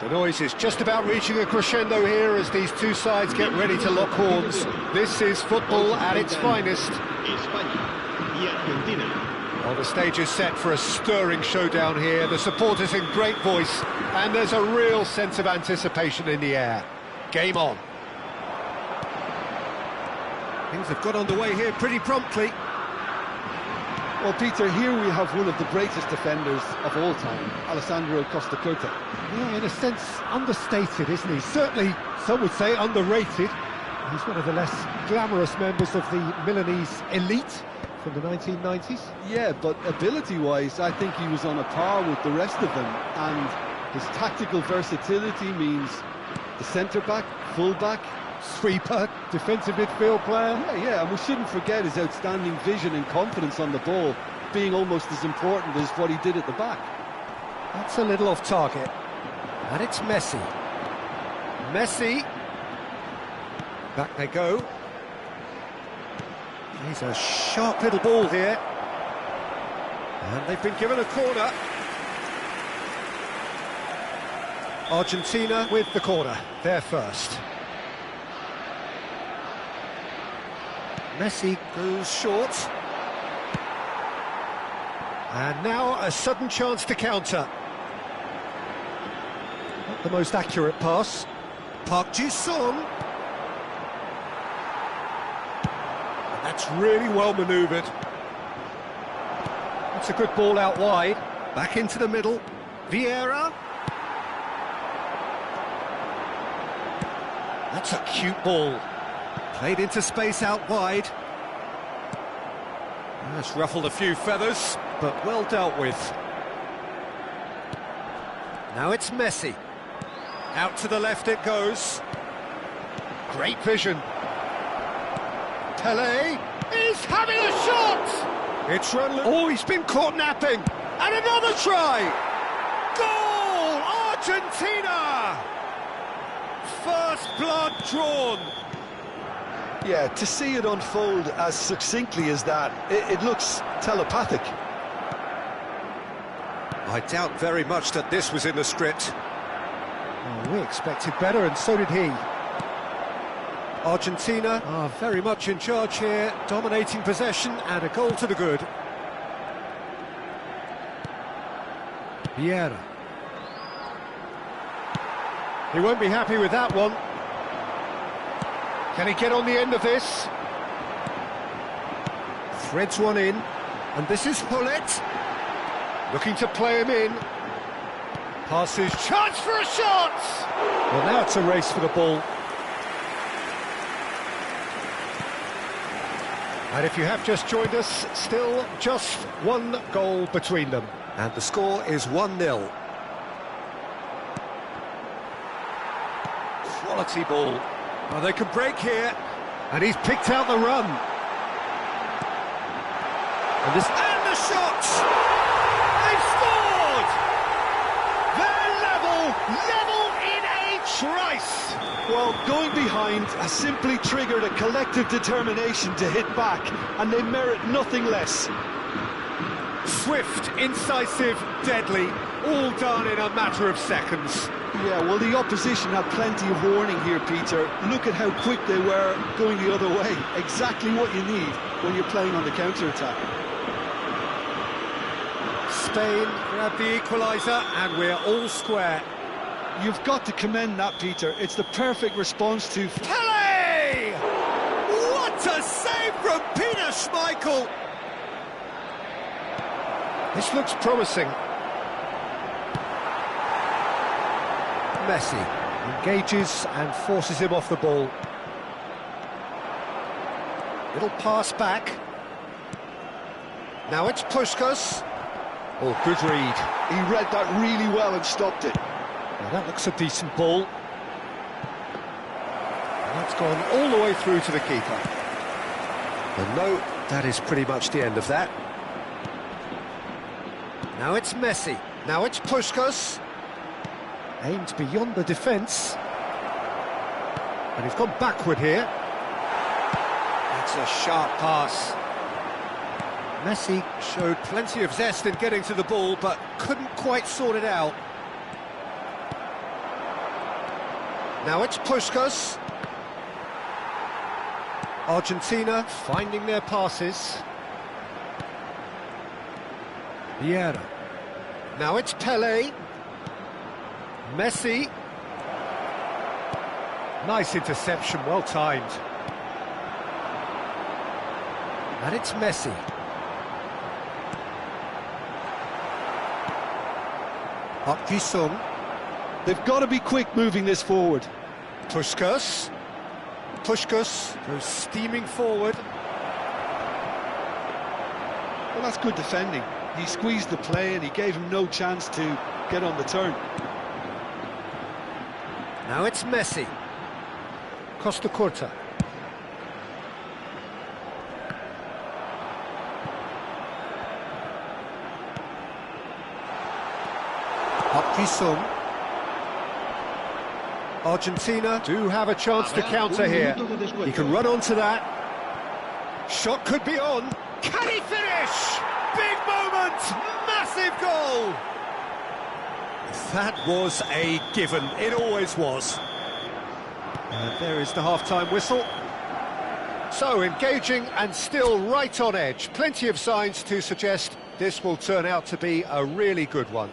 The noise is just about reaching a crescendo here as these two sides get ready to lock horns. This is football at its finest. Well, the stage is set for a stirring showdown here. The supporters in great voice, and there's a real sense of anticipation in the air. Game on. Things have got underway here pretty promptly. Well, Peter, here we have one of the greatest defenders of all time, Alessandro Costa Curta. Yeah, in a sense, understated, isn't he? Certainly, some would say underrated. He's one of the less glamorous members of the Milanese elite from the 1990s. Yeah, but ability-wise, I think he was on a par with the rest of them. And his tactical versatility means the centre-back, full-back, sweeper, defensive midfield player. Yeah, and we shouldn't forget his outstanding vision and confidence on the ball, being almost as important as what he did at the back. That's a little off target. And it's Messi. Messi. Back they go. He's a sharp little ball here. And they've been given a corner. Argentina with the corner. They're first. Messi goes short. And now a sudden chance to counter. Not the most accurate pass. Park Ji-sung. That's really well manoeuvred. That's a good ball out wide. Back into the middle. Vieira. That's a cute ball. Played into space out wide. That's ruffled a few feathers, but well dealt with. Now it's Messi. Out to the left it goes. Great vision. Pelé is having a shot! It's run... Oh, he's been caught napping! And another try! Goal! Argentina! First blood drawn. Yeah, to see it unfold as succinctly as that, it looks telepathic. I doubt very much that this was in the script. Oh, we expected better, and so did he. Argentina are very much in charge here, dominating possession, and a goal to the good. Vieira. He won't be happy with that one. Can he get on the end of this? Threads one in, and this is Hullet. Looking to play him in. Passes, chance for a shot! Well, now it's a race for the ball. And if you have just joined us, still just one goal between them. And the score is 1-0. Quality ball. Oh, they can break here. And he's picked out the run. And the shot! They've scored! They're level in a trice! Well, going behind has simply triggered a collective determination to hit back, and they merit nothing less. Swift, incisive, deadly, all done in a matter of seconds. Yeah, well, the opposition had plenty of warning here, Peter. Look at how quick they were going the other way. Exactly what you need when you're playing on the counter-attack. Spain grab the equaliser, and we're all square. You've got to commend that, Peter. It's the perfect response to... Pelé! What a save from Peter Schmeichel! This looks promising. Messi engages and forces him off the ball. Little pass back. Now it's Puskas. Oh, good read. He read that really well and stopped it. Now that looks a decent ball. And that's gone all the way through to the keeper. And no, that is pretty much the end of that. Now it's Messi. Now it's Puskas. Aimed beyond the defence. And he's gone backward here. That's a sharp pass. Messi showed plenty of zest in getting to the ball, but couldn't quite sort it out. Now it's Puskas. Argentina finding their passes. Vieira. Now it's Pele. Messi. Nice interception, well timed. And it's Messi. Sung. They've got to be quick moving this forward. Puskas. Puskas goes steaming forward. Well, that's good defending. He squeezed the play and he gave him no chance to get on the turn. Now it's Messi. Costa Curta. Sung. Argentina do have a chance to counter here. He can run onto that. Shot could be on. Can he finish? Big moment! Massive goal! That was a given. It always was. There is the half-time whistle. So, engaging and still right on edge. Plenty of signs to suggest this will turn out to be a really good one.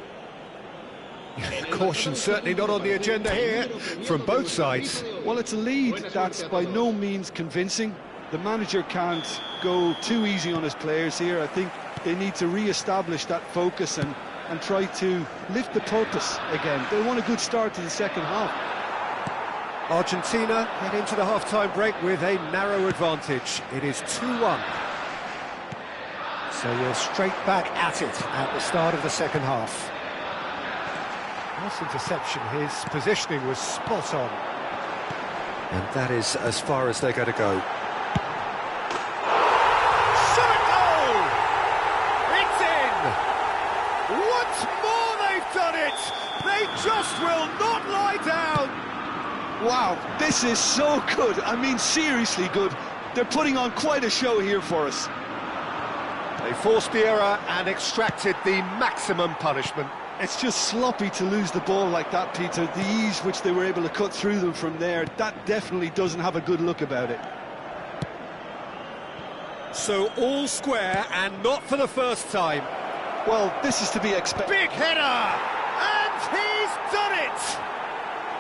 Caution certainly not on the agenda here from both sides. Well, it's a lead that's by no means convincing. The manager can't go too easy on his players here. I think they need to re-establish that focus and try to lift the purpose again. They want a good start to the second half. Argentina head into the half-time break with a narrow advantage. It is 2-1. So we're straight back at it at the start of the second half. Nice interception, his positioning was spot on. And that is as far as they're going to go. Shot a goal! It's in! Once more they've done it! They just will not lie down! Wow, this is so good. I mean, seriously good. They're putting on quite a show here for us. They forced the error and extracted the maximum punishment. It's just sloppy to lose the ball like that, Peter. The ease which they were able to cut through them from there, that definitely doesn't have a good look about it. So all square and not for the first time. Well, this is to be expected. Big header! And he's done it!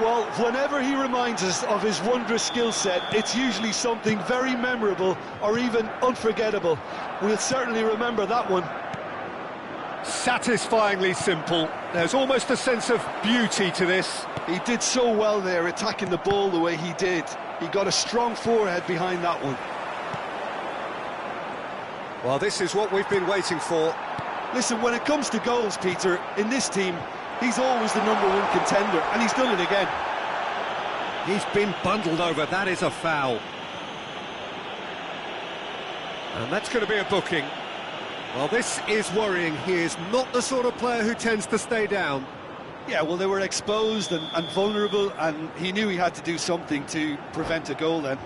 Well, whenever he reminds us of his wondrous skill set, it's usually something very memorable or even unforgettable. We'll certainly remember that one. Satisfyingly simple. There's almost a sense of beauty to this. He did so well there, attacking the ball the way he did. He got a strong forehead behind that one. Well, this is what we've been waiting for. Listen, when it comes to goals, Peter, in this team, he's always the #1 contender, and he's done it again. He's been bundled over, that is a foul. And that's going to be a booking. Well, this is worrying. He is not the sort of player who tends to stay down. Yeah, well, they were exposed and vulnerable, and he knew he had to do something to prevent a goal then.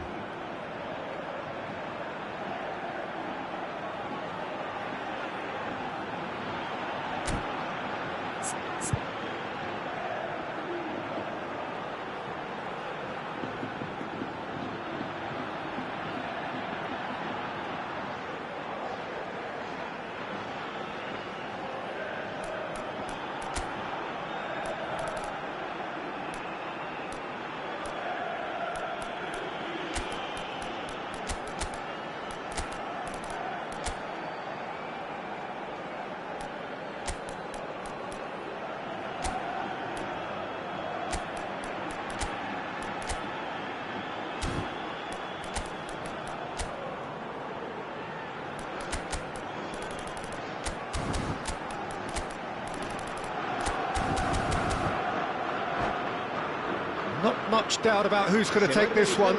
Not much doubt about who's going to take this one.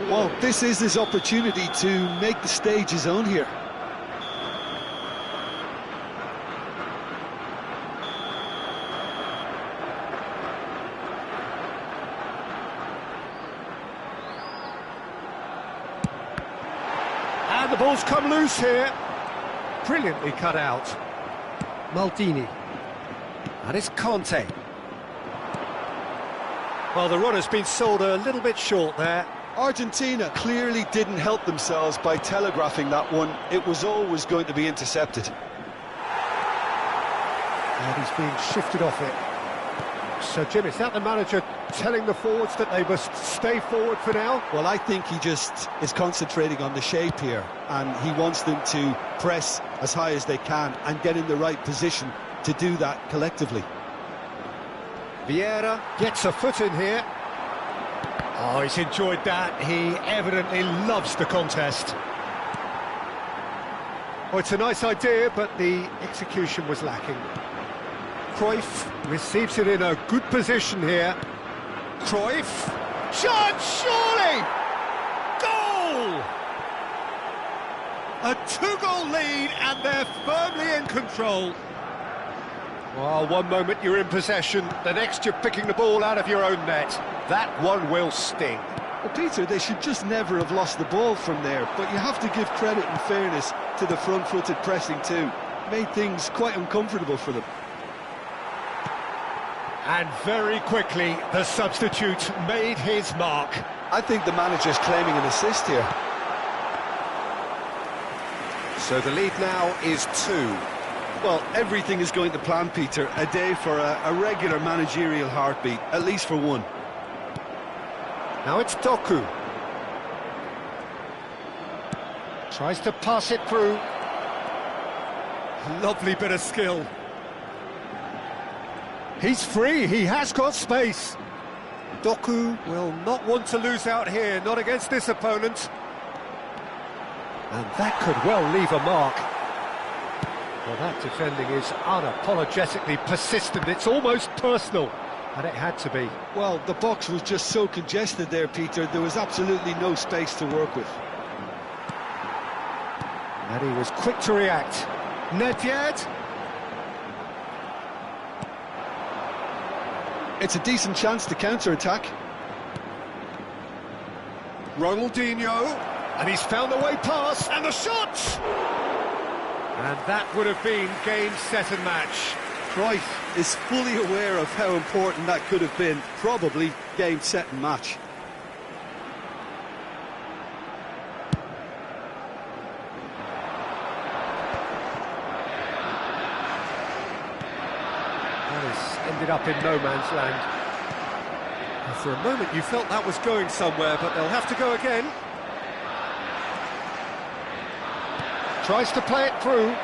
Well, this is his opportunity to make the stage his own here. And the ball's come loose here. Brilliantly cut out. Maldini. And it's Conte. Well, the run has been sold a little bit short there. Argentina clearly didn't help themselves by telegraphing that one. It was always going to be intercepted. And he's being shifted off it. So, Jim, is that the manager telling the forwards that they must stay forward for now? Well, I think he just is concentrating on the shape here, and he wants them to press as high as they can and get in the right position to do that collectively. Vieira gets a foot in here. Oh, he's enjoyed that. He evidently loves the contest. Oh, it's a nice idea, but the execution was lacking. Cruyff receives it in a good position here. Cruyff. Chance, surely! Goal! A two-goal lead, and they're firmly in control. Well, one moment you're in possession, the next you're picking the ball out of your own net. That one will sting. Well, Peter, they should just never have lost the ball from there, but you have to give credit and fairness to the front-footed pressing too. Made things quite uncomfortable for them. And very quickly, the substitute made his mark. I think the manager's claiming an assist here. So the lead now is 2. Well, everything is going to plan, Peter. A day for a regular managerial heartbeat, at least for one. Now it's Doku. Tries to pass it through. Lovely bit of skill. He's free, he has got space. Doku will not want to lose out here, not against this opponent. And that could well leave a mark. Well, that defending is unapologetically persistent, it's almost personal. And it had to be. Well, the box was just so congested there, Peter, there was absolutely no space to work with. And he was quick to react. Nedved. It's a decent chance to counter-attack. Ronaldinho, and he's found the way past, and the shot! And that would have been game, set and match. Cruyff is fully aware of how important that could have been. Probably game, set and match. Ended up in no man's land. And for a moment you felt that was going somewhere, but they'll have to go again. Tries to play it through.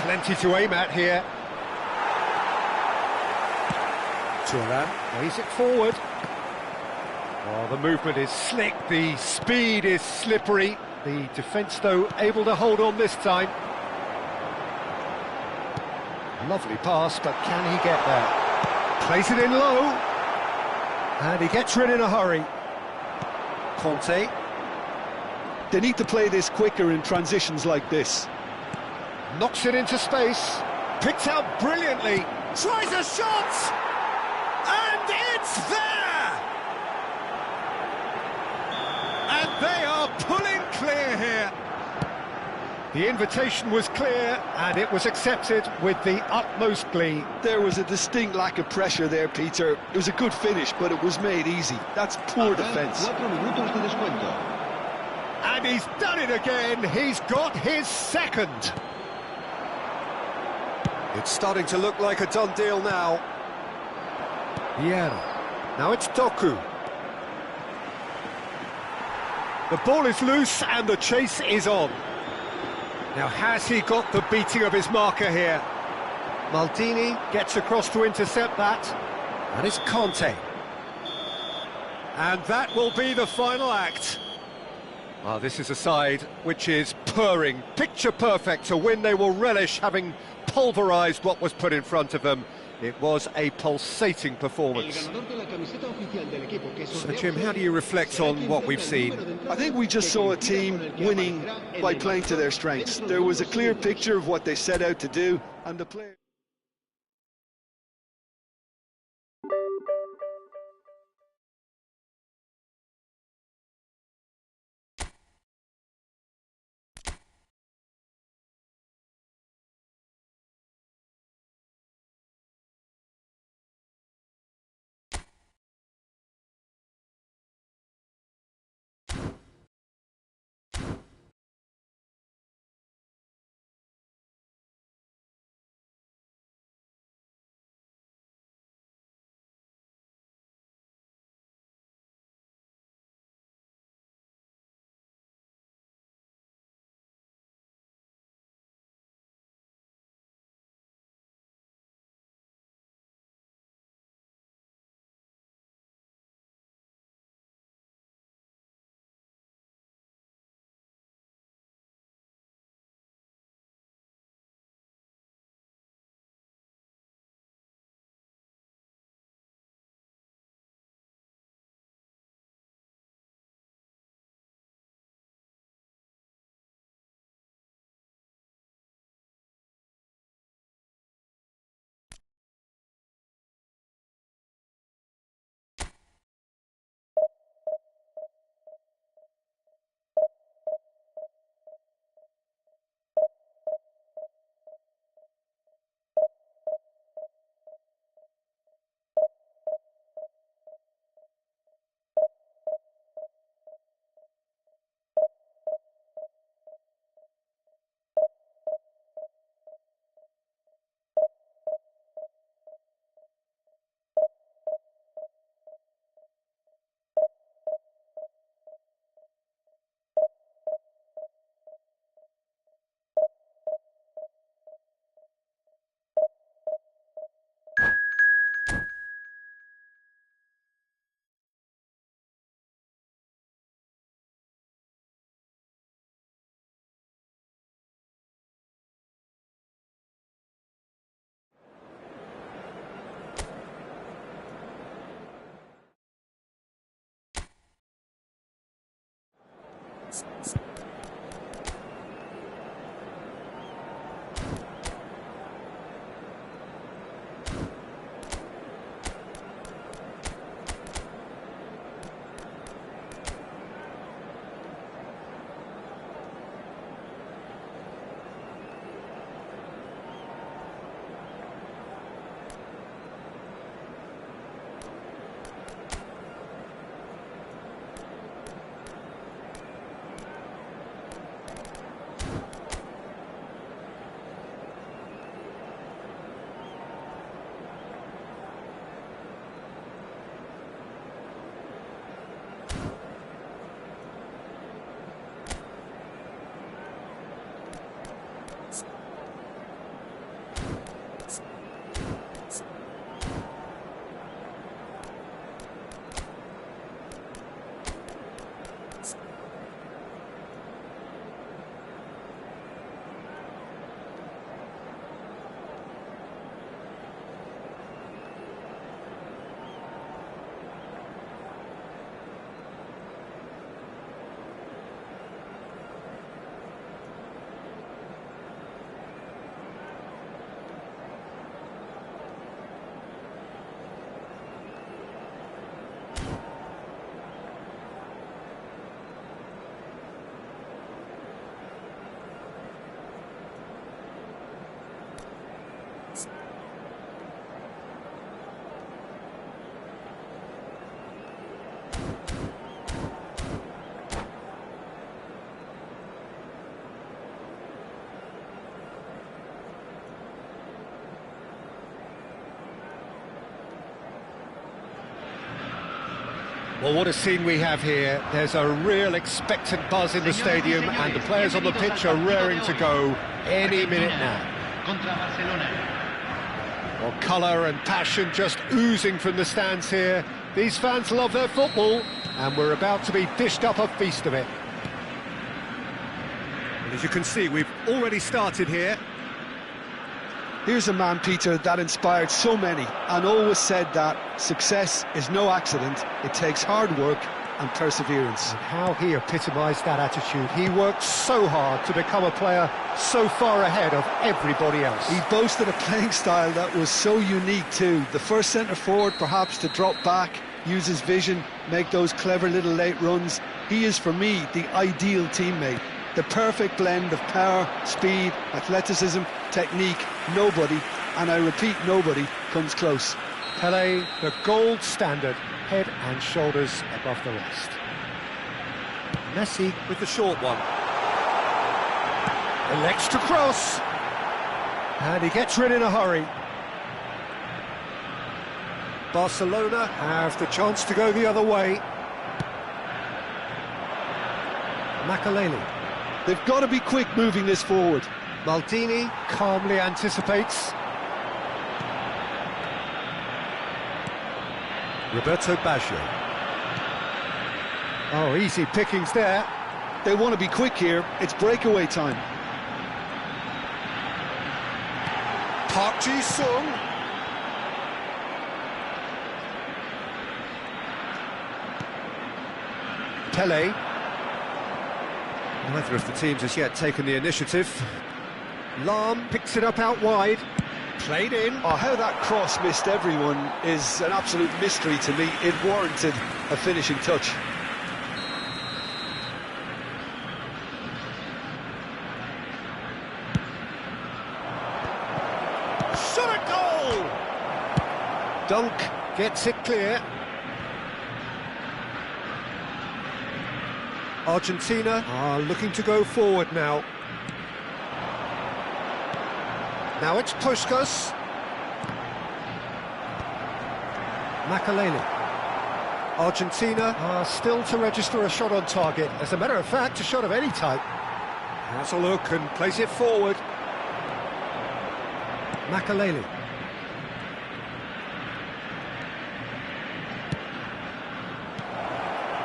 Plenty to aim at here. Turan plays it forward. Oh, the movement is slick, the speed is slippery. The defence, though, able to hold on this time. Lovely pass, but can he get there? Plays it in low. And he gets rid in a hurry. Conte. They need to play this quicker in transitions like this. Knocks it into space. Picked out brilliantly. Tries a shot! And it's there! And they are pulling clear here. The invitation was clear, and it was accepted with the utmost glee. There was a distinct lack of pressure there, Peter. It was a good finish, but it was made easy. That's poor defence. And he's done it again. He's got his second. It's starting to look like a done deal now. Vieira. Now it's Doku. The ball is loose, and the chase is on. Now, has he got the beating of his marker here? Maldini gets across to intercept that. And it's Conte. And that will be the final act. Well, this is a side which is purring, picture perfect to win. They will relish having pulverised what was put in front of them. It was a pulsating performance. So, Jim, how do you reflect on what we've seen? I think we just saw a team winning by playing to their strengths. There was a clear picture of what they set out to do, and the players... Well, what a scene we have here. There's a real expectant buzz in the stadium and the players on the pitch are raring to go any minute now. Well, colour and passion just oozing from the stands here. These fans love their football and we're about to be dished up a feast of it. And as you can see, we've already started here. Here's a man, Peter, that inspired so many and always said that success is no accident. It takes hard work and perseverance. And how he epitomised that attitude. He worked so hard to become a player so far ahead of everybody else. He boasted a playing style that was so unique too. The first centre-forward perhaps to drop back, use his vision, make those clever little late runs. He is, for me, the ideal teammate. The perfect blend of power, speed, athleticism, technique. Nobody, and I repeat, nobody, comes close. Pelé, the gold standard, head and shoulders above the rest. Messi with the short one. Elects to cross. And he gets rid in a hurry. Barcelona have the chance to go the other way. Makaleli. They've got to be quick moving this forward. Maldini calmly anticipates. Roberto Baggio. Oh, easy pickings there. They want to be quick here. It's breakaway time. Park Ji-sung. Pelé. Neither of the teams has yet taken the initiative. Lam picks it up out wide. Played in. Oh, how that cross missed everyone is an absolute mystery to me. It warranted a finishing touch. Shot a goal! Dunk gets it clear. Argentina are looking to go forward now. Now it's Puskas. Makaleli. Argentina are still to register a shot on target. As a matter of fact, a shot of any type. Has a look and plays it forward. Makaleli.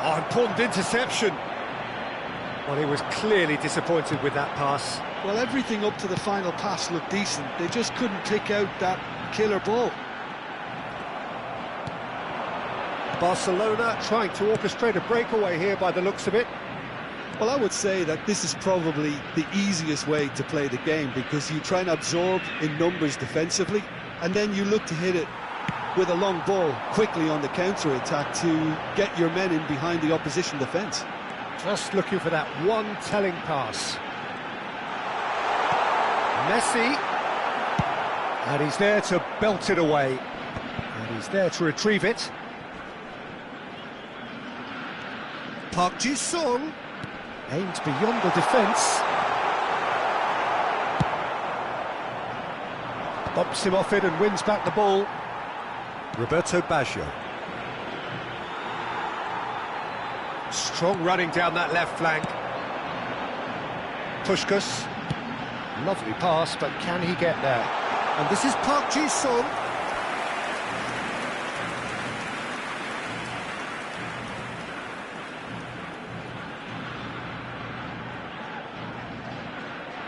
Oh, important interception. Well, he was clearly disappointed with that pass. Well, everything up to the final pass looked decent. They just couldn't pick out that killer ball. Barcelona trying to orchestrate a breakaway here by the looks of it. Well, I would say that this is probably the easiest way to play the game, because you try and absorb in numbers defensively, and then you look to hit it with a long ball quickly on the counter-attack to get your men in behind the opposition defence. Just looking for that one telling pass. Messi. And he's there to belt it away. And he's there to retrieve it. Park Ji-sung aimed beyond the defence. Bumps him off it and wins back the ball. Roberto Baggio. Strong running down that left flank. Puskás. Lovely pass, but can he get there? And this is Park Ji-sung.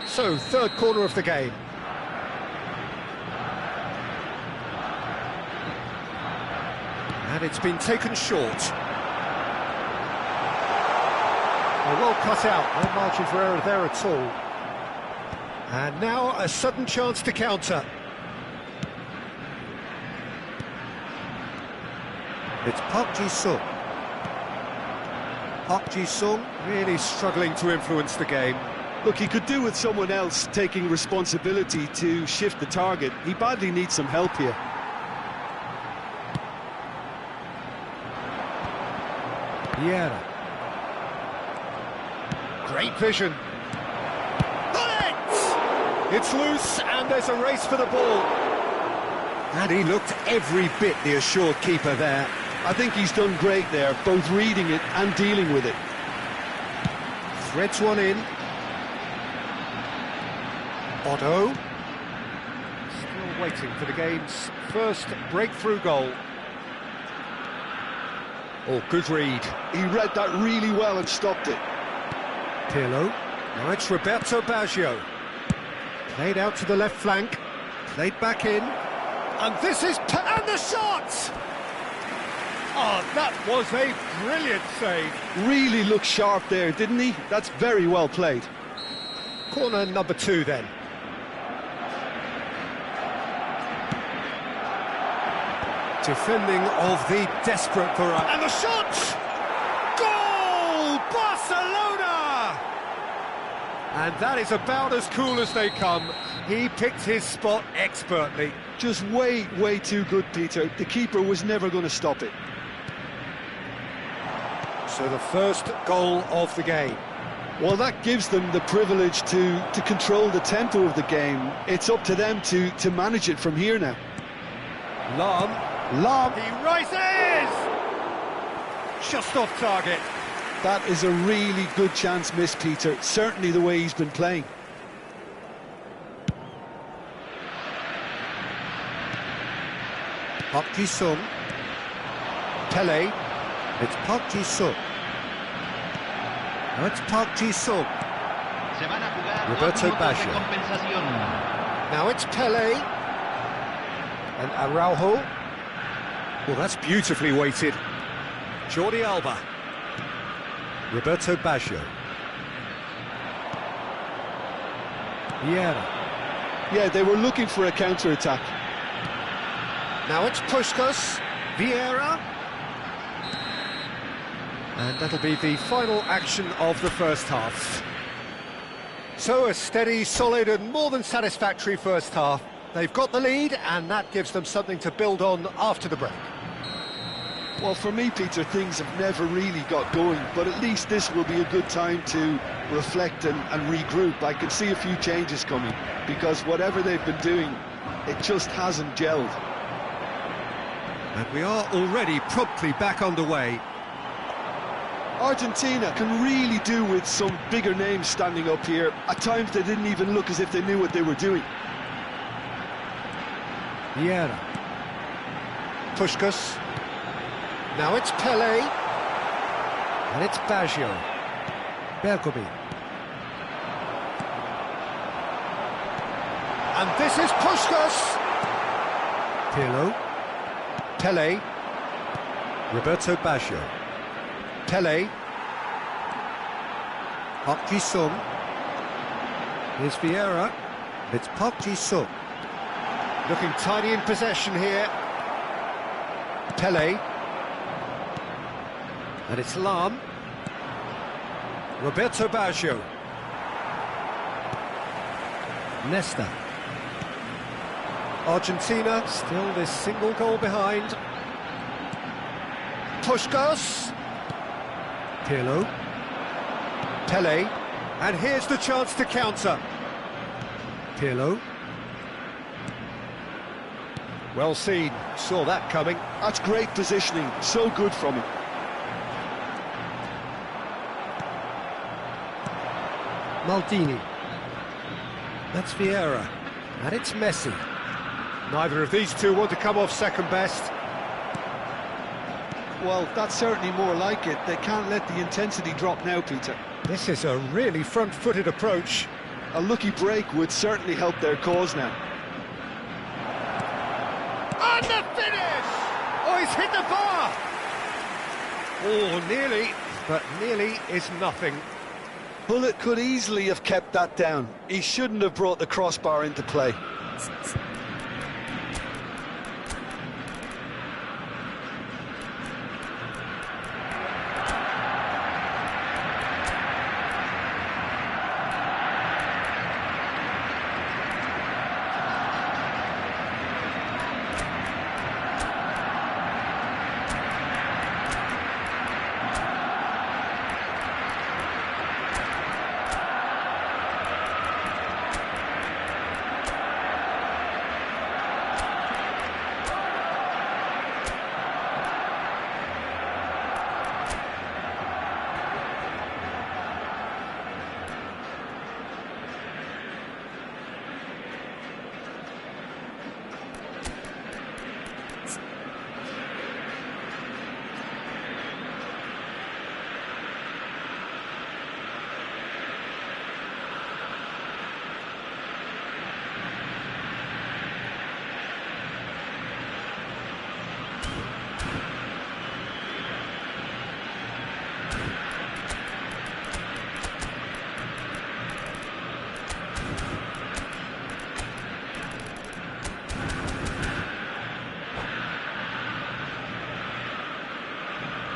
So, third corner of the game. And it's been taken short. Well cut out, no margin for error there at all. And now a sudden chance to counter. It's Park Ji-sung. Park Ji-sung really struggling to influence the game. Look, he could do with someone else taking responsibility to shift the target. He badly needs some help here. Vieira. Great vision. It's loose, and there's a race for the ball. And he looked every bit the assured keeper there. I think he's done great there, both reading it and dealing with it. Threads one in. Otto. Still waiting for the game's first breakthrough goal. Oh, good read. He read that really well and stopped it. Pirlo. Now it's Roberto Baggio. Played out to the left flank, played back in, and this is... and the shot! Oh, that was a brilliant save. Really looked sharp there, didn't he? That's very well played. Corner number 2 then. Defending of the desperate variety. And the shot! Goal! Barcelona! And that is about as cool as they come. He picked his spot expertly. Just way too good, Peter. The keeper was never going to stop it. So the first goal of the game. Well, that gives them the privilege to control the tempo of the game. It's up to them to manage it from here now. Lam, he rises! Just off target. That is a really good chance missed, Peter. Certainly the way he's been playing. Park Ji-sung. Pele. It's Park Ji-sung. Now it's Park Ji-sung. Roberto Baggio. Now it's Pele. And Araujo. Well, that's beautifully weighted. Jordi Alba. Roberto Baggio. Vieira. Yeah, they were looking for a counter-attack. Now it's Puskás. Vieira. And that'll be the final action of the first half. So a steady, solid and more than satisfactory first half. They've got the lead and that gives them something to build on after the break. Well, for me, Peter, things have never really got going, but at least this will be a good time to reflect and regroup. I can see a few changes coming, because whatever they've been doing, it just hasn't gelled. And we are already promptly back underway. Argentina can really do with some bigger names standing up here. At times they didn't even look as if they knew what they were doing. Vieira. Puskás. Now it's Pele. And it's Baggio. Bergomi. And this is Puskás. Pirlo. Pele. Roberto Baggio. Pele. Park Ji-sung. Here's Vieira. It's Park Ji-sung. Looking tidy in possession here. Pele. And it's Lam. Roberto Baggio. Nesta. Argentina still this single goal behind. Puskás. Pirlo. Pele. And here's the chance to counter. Pirlo. Well seen, saw that coming. That's great positioning, so good from him. Maldini. That's Vieira. And it's Messi. Neither of these two want to come off second best. Well, that's certainly more like it. They can't let the intensity drop now, Peter. This is a really front-footed approach. A lucky break would certainly help their cause now. And the finish! Oh, he's hit the bar! Oh, nearly, but nearly is nothing. Bullet could easily have kept that down. He shouldn't have brought the crossbar into play.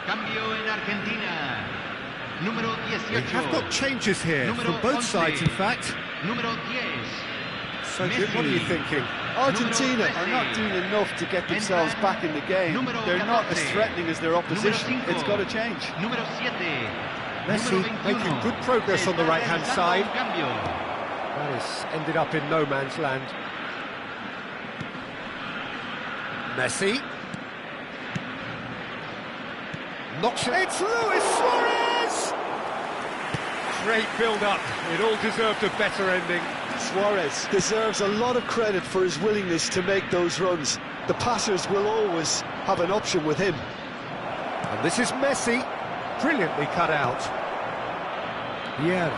Cambio en Argentina. Número 18. We have got changes here from both sides, in fact. Número 10. So, Jim, what are you thinking? Argentina are not doing enough to get themselves back in the game. They're not as threatening as their opposition. It's got to change. Número 7. Messi making good progress on the right-hand side. That has ended up in no man's land. Messi. Knocks it. It's Luis Suarez! Great build-up. It all deserved a better ending. Suarez deserves a lot of credit for his willingness to make those runs. The passers will always have an option with him. And this is Messi. Brilliantly cut out. Yeah.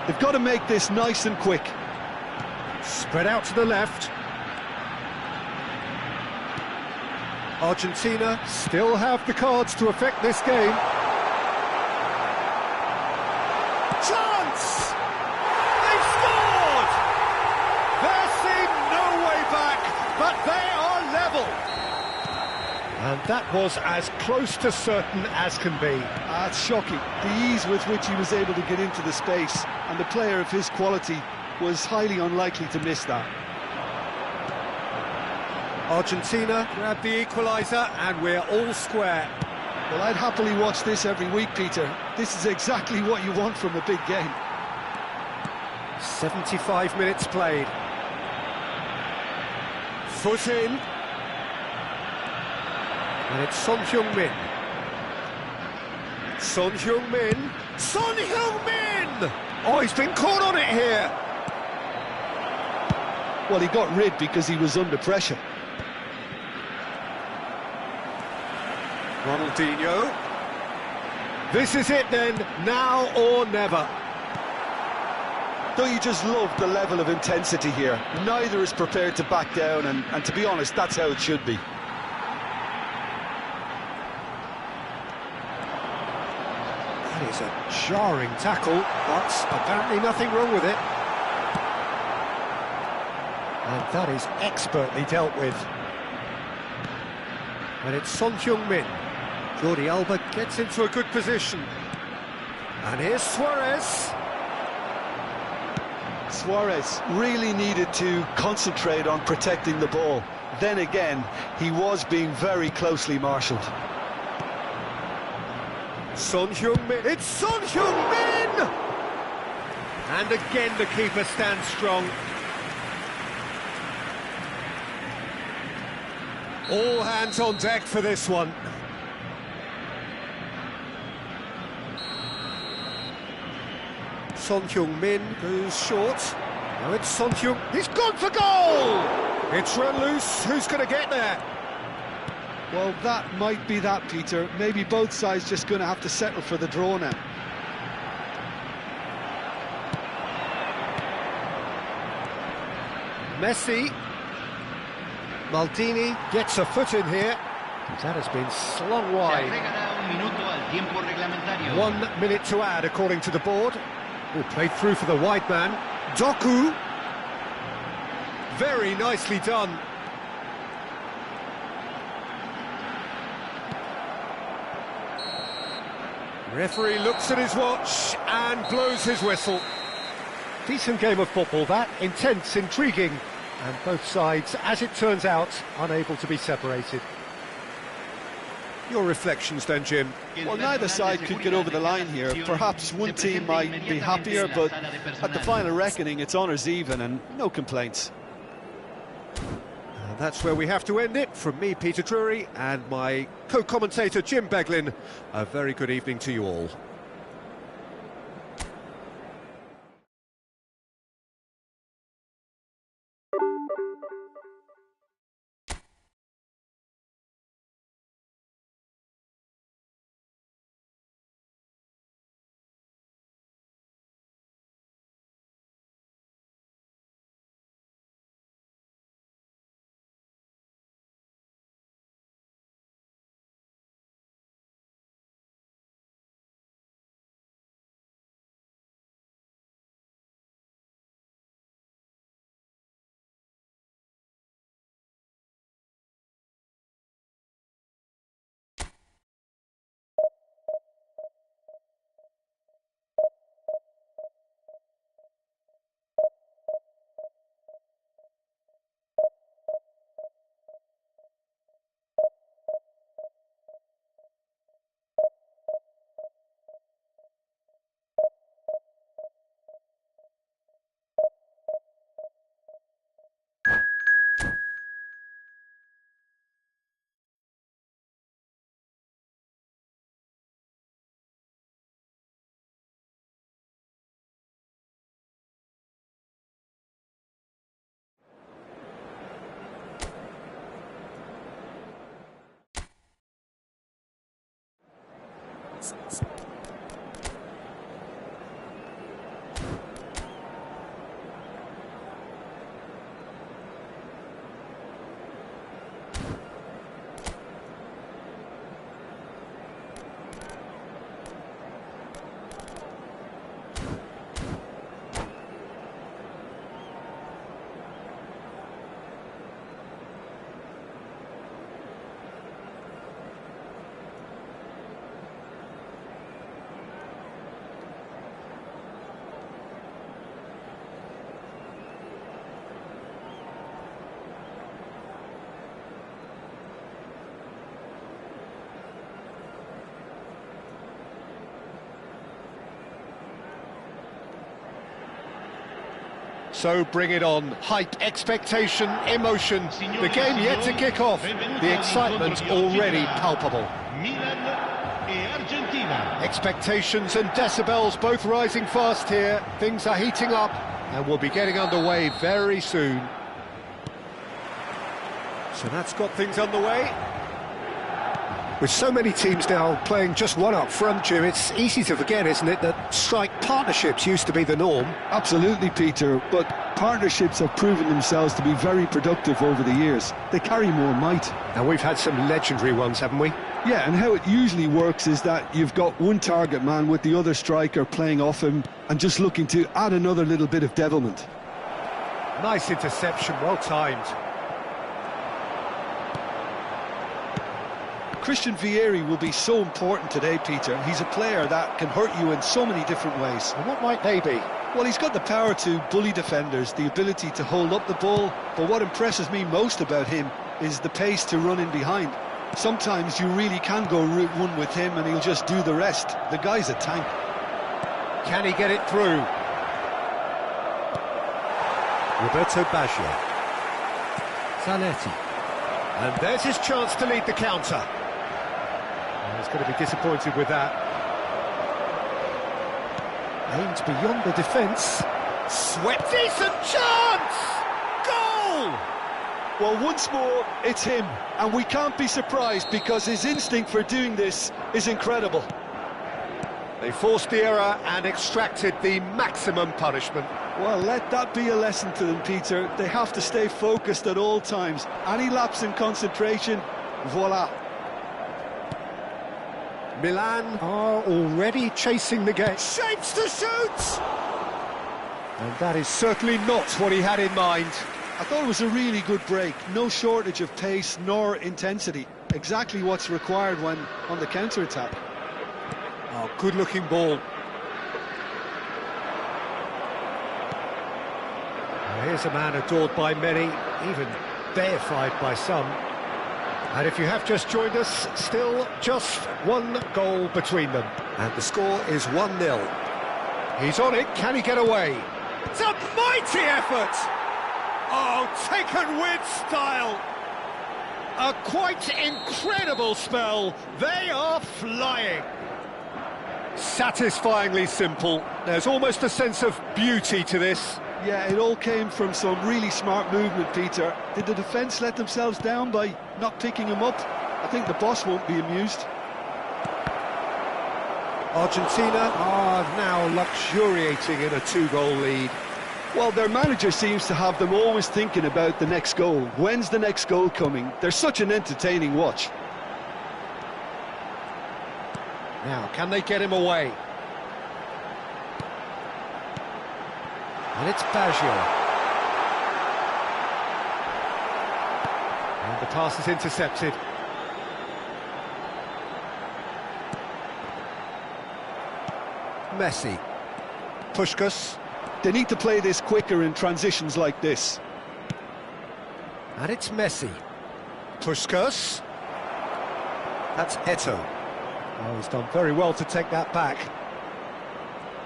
They've got to make this nice and quick. Spread out to the left. Argentina still have the cards to affect this game. Chance! They've scored! There seemed no way back, but they are level. And that was as close to certain as can be. That's shocking. The ease with which he was able to get into the space, and the player of his quality was highly unlikely to miss that. Argentina grab the equaliser and we're all square. Well, I'd happily watch this every week, Peter. This is exactly what you want from a big game. 75 minutes played. Foot in. And it's Son Heung-min. Son Heung-min. Son Heung-min! Oh, he's been caught on it here. Well, he got rid because he was under pressure. Ronaldinho. This is it then, now or never. Don't you just love the level of intensity here? Neither is prepared to back down, and to be honest, that's how it should be. And That is a jarring tackle, but apparently nothing wrong with it. And that is expertly dealt with. And it's Son Heung-min. Jordi Alba gets into a good position. And here's Suarez. Suarez really needed to concentrate on protecting the ball. Then again, he was being very closely marshalled. Son Heung-min. It's Son Heung-min! And again the keeper stands strong. All hands on deck for this one. Son Heung-min goes short. Now it's Son Heung. He's gone for goal! It's run loose. Who's going to get there? Well, that might be that, Peter. Maybe both sides just going to have to settle for the draw now. Messi. Maldini gets a foot in here. That has been slung wide. 1 minute to add, according to the board. Oh, played through for the wide man. Doku. Very nicely done. Referee looks at his watch and blows his whistle. Decent game of football, that. Intense, intriguing. And both sides, as it turns out, unable to be separated. Your reflections then, Jim? Well, neither side could get over the line here. Perhaps one team might be happier, but at the final reckoning, it's honours even and no complaints. And that's where we have to end it. From me, Peter Drury, and my co-commentator, Jim Beglin. A very good evening to you all. So bring it on. Hype, expectation, emotion. The game yet to kick off. The excitement already palpable. Expectations and decibels both rising fast here. Things are heating up and we'll be getting underway very soon. So that's got things underway. With so many teams now playing just one up front, Jim, it's easy to forget, isn't it, that strike partnerships used to be the norm? Absolutely, Peter, but partnerships have proven themselves to be very productive over the years. They carry more might. And we've had some legendary ones, haven't we? Yeah, and how it usually works is that you've got one target man with the other striker playing off him and just looking to add another little bit of devilment. Nice interception, well timed. Christian Vieri will be so important today, Peter. He's a player that can hurt you in so many different ways. And what might they be? Well, he's got the power to bully defenders, the ability to hold up the ball, but what impresses me most about him is the pace to run in behind. Sometimes you really can go route one with him and he'll just do the rest. The guy's a tank. Can he get it through? Roberto Baggio. Zanetti. And there's his chance to lead the counter. Oh, he's going to be disappointed with that. Aimed beyond the defence. Swept. Decent chance! Goal! Well, once more, it's him. And we can't be surprised because his instinct for doing this is incredible. They forced the error and extracted the maximum punishment. Well, let that be a lesson to them, Peter. They have to stay focused at all times. Any lapse in concentration, voila. Milan are already chasing the game. Shapes to shoot! And that is certainly not what he had in mind. I thought it was a really good break. No shortage of pace nor intensity. Exactly what's required when on the counter-attack. Oh, good-looking ball. Here's a man adored by many, even deified by some. And if you have just joined us, still just one goal between them. And the score is 1-0. He's on it, can he get away? It's a mighty effort! Oh, taken with style! A quite incredible spell. They are flying. Satisfyingly simple. There's almost a sense of beauty to this. Yeah, it all came from some really smart movement, Peter. Did the defence let themselves down by not picking him up? I think the boss won't be amused. Argentina are now luxuriating in a 2-goal lead. Well, their manager seems to have them always thinking about the next goal. When's the next goal coming? They're such an entertaining watch. Now, can they get him away? And it's Baggio. And the pass is intercepted. Messi. Puskas. They need to play this quicker in transitions like this. And it's Messi. Puskas. That's Eto'o. Oh, he's done very well to take that back.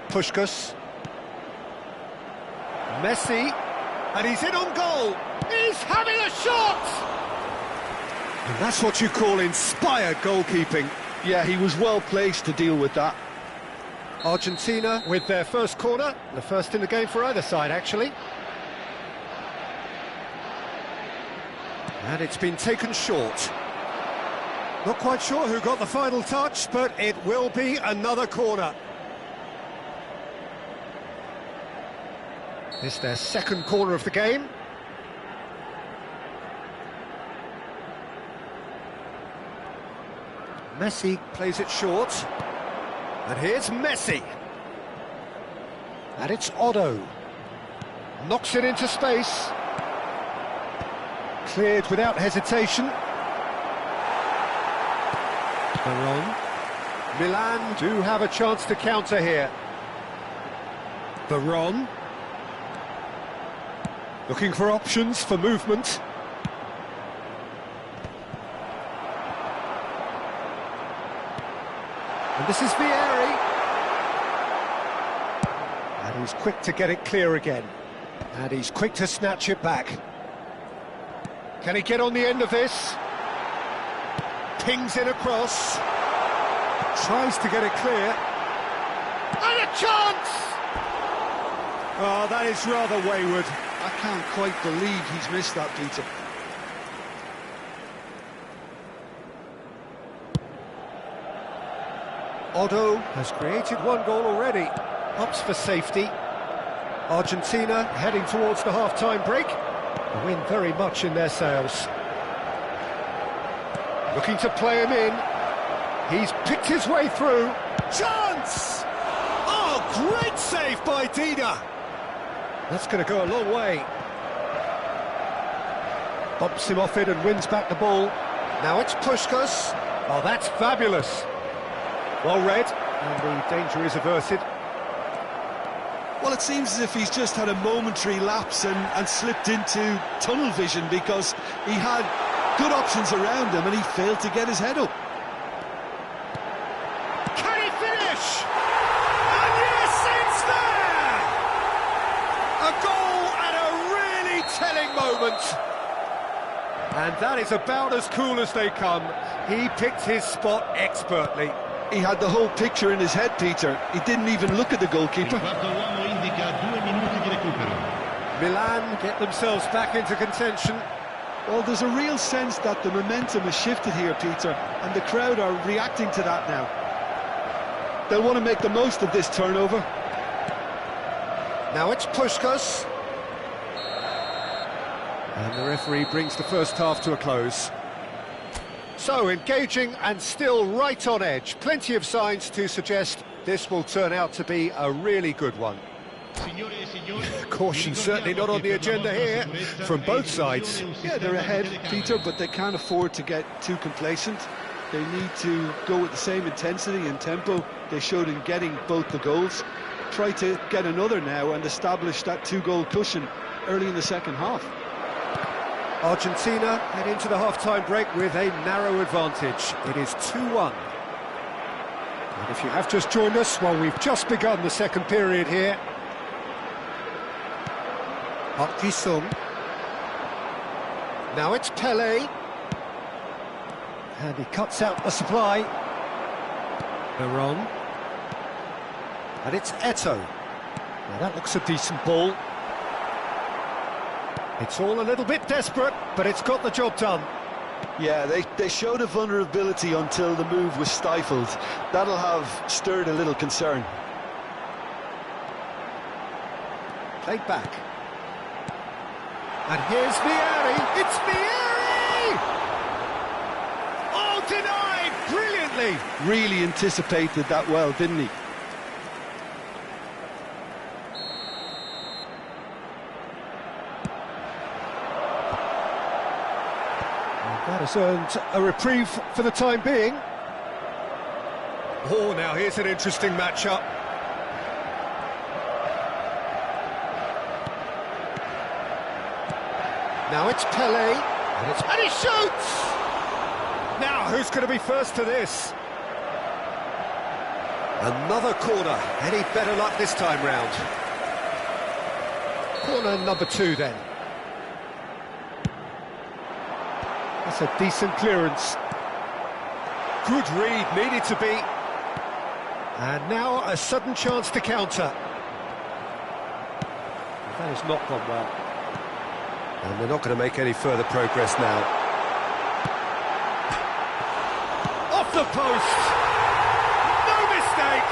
Puskas. Messi. And he's in on goal. He's having a shot! And that's what you call inspired goalkeeping. Yeah, he was well placed to deal with that. Argentina with their first corner, the first in the game for either side, actually. And it's been taken short. Not quite sure who got the final touch, but it will be another corner. This is their second corner of the game. Messi plays it short. And here's Messi. And it's Otto. Knocks it into space. Cleared without hesitation. Veron. Milan do have a chance to counter here. Veron. Looking for options for movement. And this is Vieri. And he's quick to get it clear again. And he's quick to snatch it back. Can he get on the end of this? Pings it across. Tries to get it clear. And a chance! Oh, that is rather wayward. I can't quite believe he's missed that, Peter. Otto has created one goal already. Ups for safety. Argentina heading towards the half-time break. The wind very much in their sails. Looking to play him in. He's picked his way through. Chance! Oh, great save by Dida. That's going to go a long way. Bumps him off it and wins back the ball. Now it's Puskas. Oh, that's fabulous. Well read, and the danger is averted. Well, it seems as if he's just had a momentary lapse and slipped into tunnel vision, because he had good options around him and he failed to get his head up. Can he finish? And yes, it's there! A goal at a really telling moment. And that is about as cool as they come. He picked his spot expertly. He had the whole picture in his head, Peter. He didn't even look at the goalkeeper. Milan get themselves back into contention. Well, there's a real sense that the momentum has shifted here, Peter, and the crowd are reacting to that now. They'll want to make the most of this turnover. Now it's Puskas. And the referee brings the first half to a close. So, engaging and still right on edge. Plenty of signs to suggest this will turn out to be a really good one. Caution certainly not on the agenda here from both sides. Yeah, they're ahead, Peter, but they can't afford to get too complacent. They need to go with the same intensity and tempo they showed in getting both the goals. Try to get another now and establish that two-goal cushion early in the second half. Argentina head into the half-time break with a narrow advantage. It is 2-1. And if you have just joined us, well, we've just begun the second period here. Park Ji-sung. Now it's Pele. And he cuts out the supply. Veron. And it's Eto'o. Now that looks a decent ball. It's all a little bit desperate, but it's got the job done. Yeah, they showed a vulnerability until the move was stifled. That'll have stirred a little concern. Played back. And here's Vieri. It's Vieri! Oh, denied brilliantly. Really anticipated that well, didn't he? That has earned a reprieve for the time being. Oh, now here's an interesting matchup. Now it's Pele, and he shoots! Now, who's going to be first to this? Another corner. Any better luck this time round? Corner number 2 then. That's a decent clearance. Good read, needed to be. And now a sudden chance to counter. That has not gone well. And they're not going to make any further progress now. Off the post! No mistake!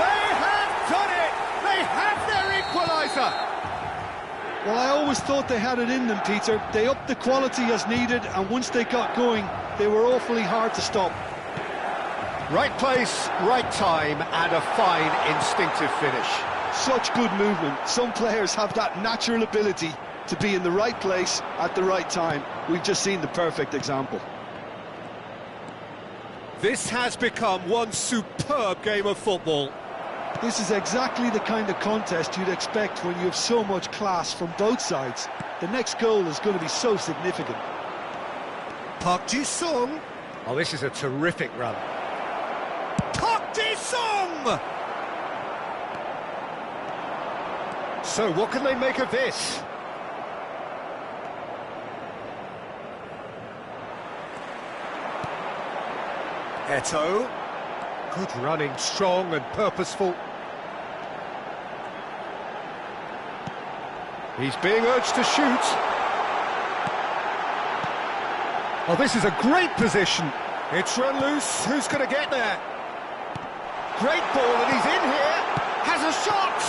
They have done it! They have their equaliser! Well, I always thought they had it in them, Peter. They upped the quality as needed, and once they got going, they were awfully hard to stop. Right place, right time, and a fine instinctive finish. Such good movement. Some players have that natural ability to be in the right place at the right time. We've just seen the perfect example. This has become one superb game of football. This is exactly the kind of contest you'd expect when you have so much class from both sides. The next goal is going to be so significant. Park Ji-sung. Oh, this is a terrific run. Park Ji-sung! So, what can they make of this? Eto'o. Good running, strong and purposeful. He's being urged to shoot. Oh, this is a great position. It's run loose. Who's going to get there? Great ball, and he's in here. Has a shot.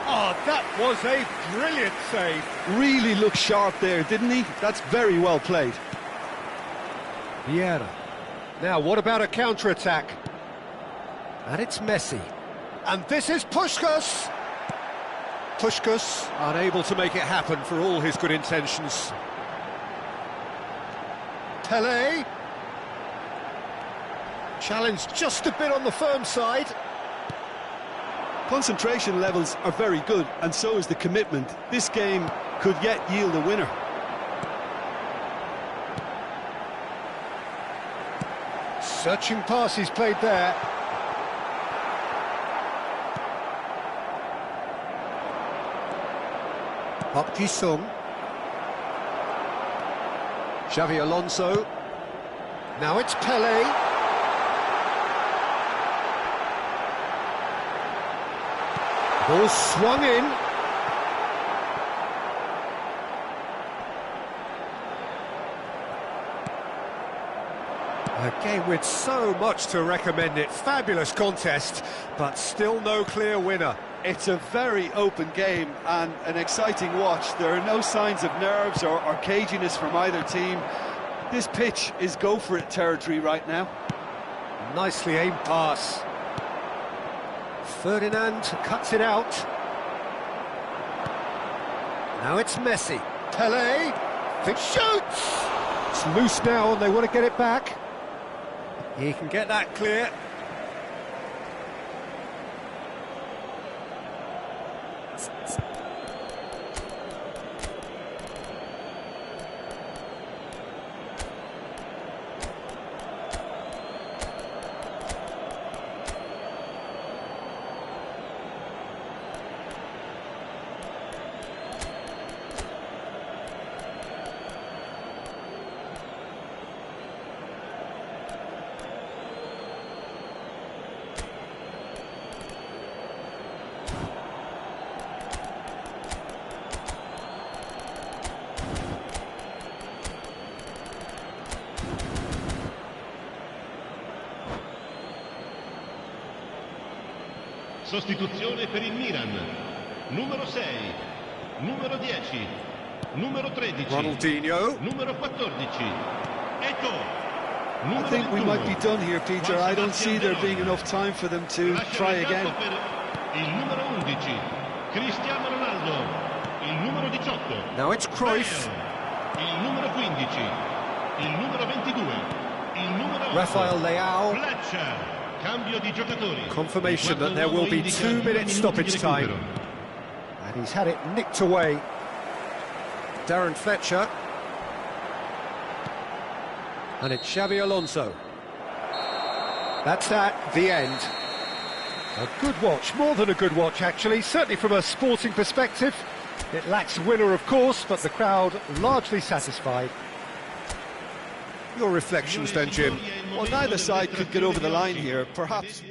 Oh, that was a brilliant save. Really looked sharp there, didn't he? That's very well played. Vieira. Now, what about a counter-attack? And it's Messi. And this is Puskás! Puskás unable to make it happen for all his good intentions. Pelé. Challenge just a bit on the firm side. Concentration levels are very good, and so is the commitment. This game could yet yield a winner. Searching pass he's played there. Park Ji-sung. Xavi Alonso. Now it's Pelé. Ball swung in. A game with so much to recommend it. Fabulous contest, but still no clear winner. It's a very open game and an exciting watch. There are no signs of nerves or caginess from either team. This pitch is go-for-it territory right now. Nicely aimed pass. Ferdinand cuts it out. Now it's Messi. Pelé. It shoots! It's loose now and they want to get it back. He can get that clear. Sostituzione per il Milan. Numero 6, numero 10, numero 13, Ronaldinho. numero 14. Ecco. I think we might be done here, Peter. I don't see there being enough time for them to try again. Il numero 11, Cristiano Ronaldo. Il numero 18. Now it's Cruyff. Il numero 15, il numero 22, il numero 8. Rafael Leao. Fletcher. Cambio di giocatori. Confirmation that there will be 2 minutes stoppage time. And he's had it nicked away. Darren Fletcher. And it's Xavi Alonso. That's that, the end. A good watch, more than a good watch actually, certainly from a sporting perspective. It lacks a winner of course, but the crowd largely satisfied. Your reflections then, Jim? Well, neither side could get over the line here. Perhaps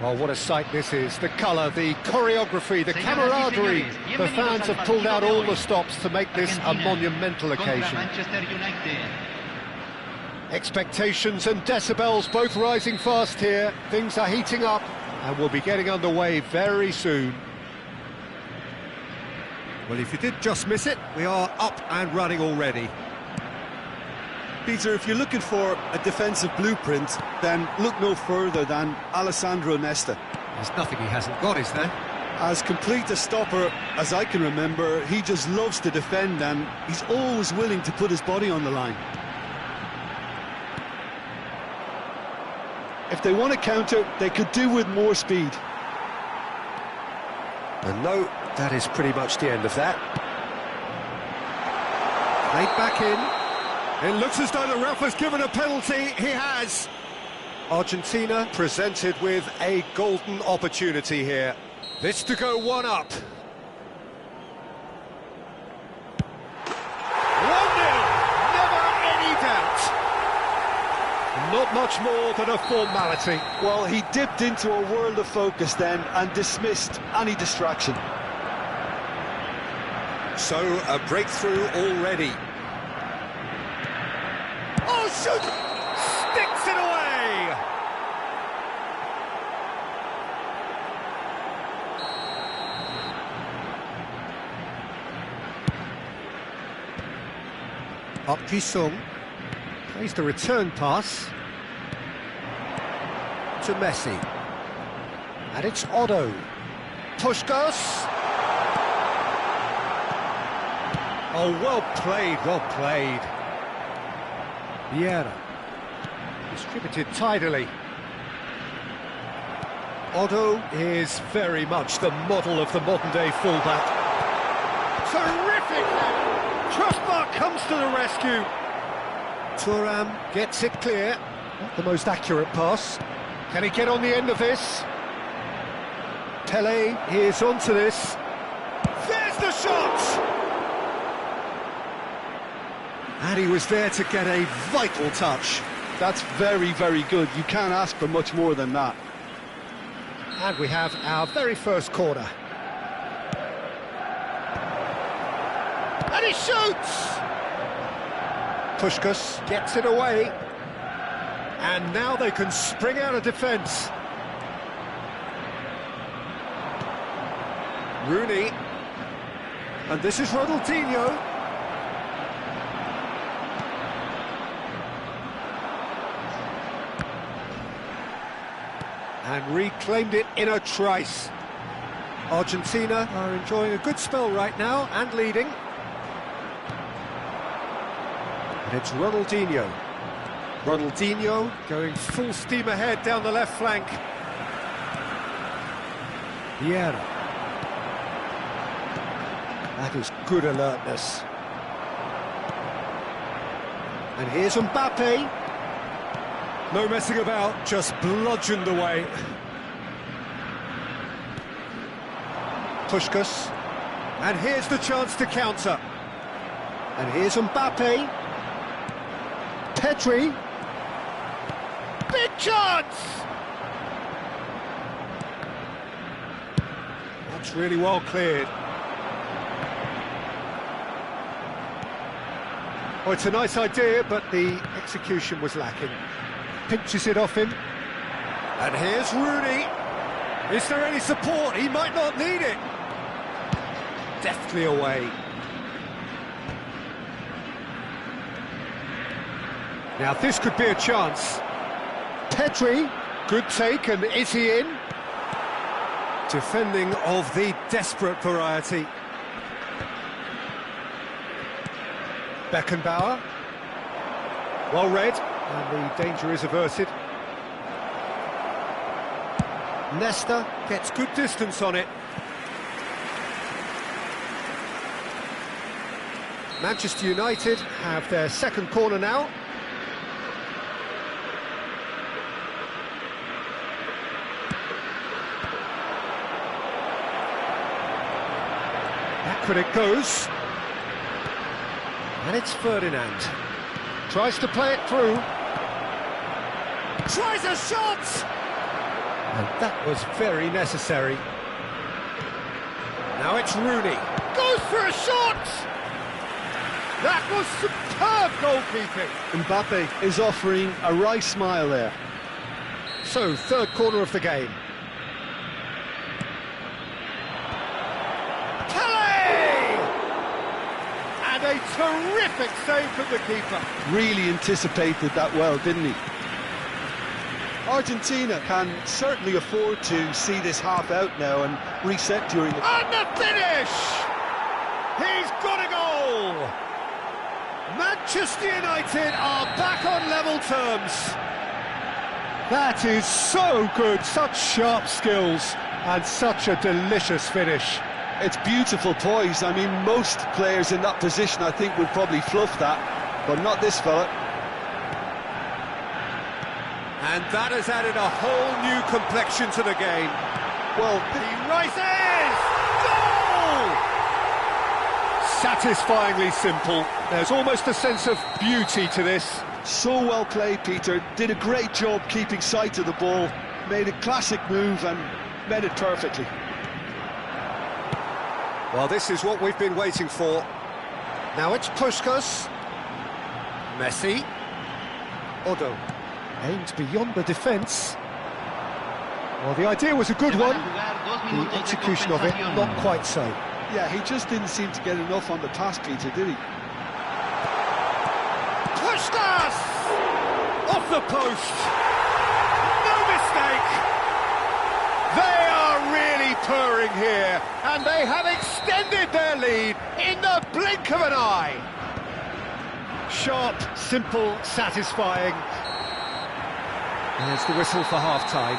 Well, what a sight this is. The colour, the choreography, the camaraderie. The fans have pulled out all the stops to make this a monumental occasion. Expectations and decibels both rising fast here. Things are heating up and we'll be getting underway very soon. Well, if you did just miss it, we are up and running already. Peter, if you're looking for a defensive blueprint, then look no further than Alessandro Nesta. There's nothing he hasn't got, is there? As complete a stopper as I can remember, he just loves to defend and he's always willing to put his body on the line. If they want to counter, they could do with more speed. And no, that is pretty much the end of that. Played back in. It looks as though the ref has given a penalty. He has. Argentina presented with a golden opportunity here. This to go one up. 1-0. Never any doubt. Not much more than a formality. Well, he dipped into a world of focus then and dismissed any distraction. So, a breakthrough already. Oh, shoot! Sticks it away! Up Ji-sung. Plays the return pass. To Messi. And it's Otto. Puskas. Oh, well played, well played. Vieira. Distributed tidily. Otto is very much the model of the modern-day fullback. Terrific! Crossbar comes to the rescue. Thuram gets it clear. Not the most accurate pass. Can he get on the end of this? Pele is onto this. There's the shot! And he was there to get a vital touch. That's very, very good. You can't ask for much more than that. And we have our very first corner. And he shoots! Puskas gets it away. And now they can spring out of defence. Rooney. And this is Ronaldinho. And reclaimed it in a trice. Argentina are enjoying a good spell right now and leading. And it's Ronaldinho. Ronaldinho going full steam ahead down the left flank. Vieira. That is good alertness. And here's Mbappe. No messing about, just bludgeoned away. Puskas. And here's the chance to counter. And here's Mbappe. Pedri. Big chance! That's really well cleared. Oh, it's a nice idea, but the execution was lacking. Pinches it off him. And here's Rooney. Is there any support? He might not need it. deftly away. Now this could be a chance. Pedri, good take, and is he in? Defending of the desperate variety. Beckenbauer. Well read, and the danger is averted. Nesta gets good distance on it. Manchester United have their second corner now. Backward it goes. And it's Ferdinand. Tries to play it through. Tries a shot! And that was very necessary. Now it's Rooney. Goes for a shot! That was superb goalkeeping. Mbappe is offering a wry smile there. So, third corner of the game. And a terrific save from the keeper. Really anticipated that well, didn't he? Argentina can certainly afford to see this half out now and reset during the... And the finish! He's got a goal! Manchester United are back on level terms. That is so good, such sharp skills and such a delicious finish. It's beautiful poise. I mean, most players in that position, I think, would probably fluff that, but not this fella. And that has added a whole new complexion to the game. Well, he rises! Goal! Satisfyingly simple. There's almost a sense of beauty to this. So well played, Peter. Did a great job keeping sight of the ball. Made a classic move and met it perfectly. Well, this is what we've been waiting for. Now it's Puskas. Messi. Odo. Aimed beyond the defence. Well, the idea was a good one. The execution of it, not quite so. Yeah, he just didn't seem to get enough on the pass, Peter, did he? Puskas! Off the post. No mistake. They are really purring here, and they have extended their lead in the blink of an eye. Sharp, simple, satisfying. There's the whistle for half-time.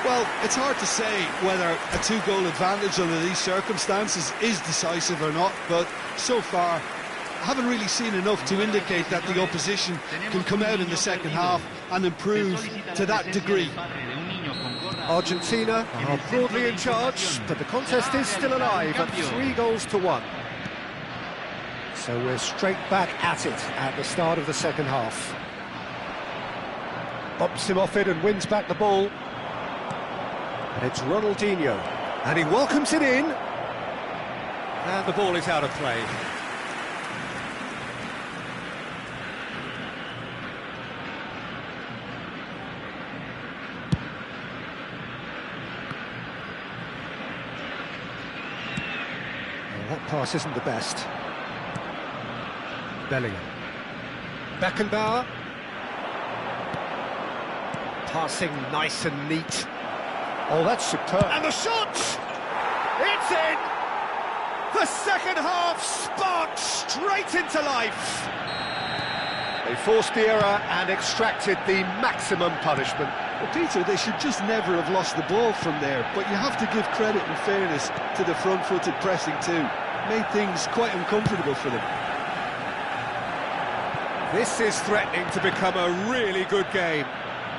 Well, it's hard to say whether a two-goal advantage under these circumstances is decisive or not, but so far, I haven't really seen enough to indicate that the opposition can come out in the second half and improve to that degree. Argentina are broadly in charge, but the contest is still alive at 3-1. So we're straight back at it at the start of the second half. Bumps him off it and wins back the ball. And it's Ronaldinho, and he welcomes it in. And the ball is out of play. Well, that pass isn't the best. Bellingham. Beckenbauer. Passing nice and neat. Oh, that's superb. And the shot! It's in! The second half sparked straight into life. They forced the error and extracted the maximum punishment. Well, Peter, they should just never have lost the ball from there, but you have to give credit and fairness to the front-footed pressing too. Made things quite uncomfortable for them. This is threatening to become a really good game.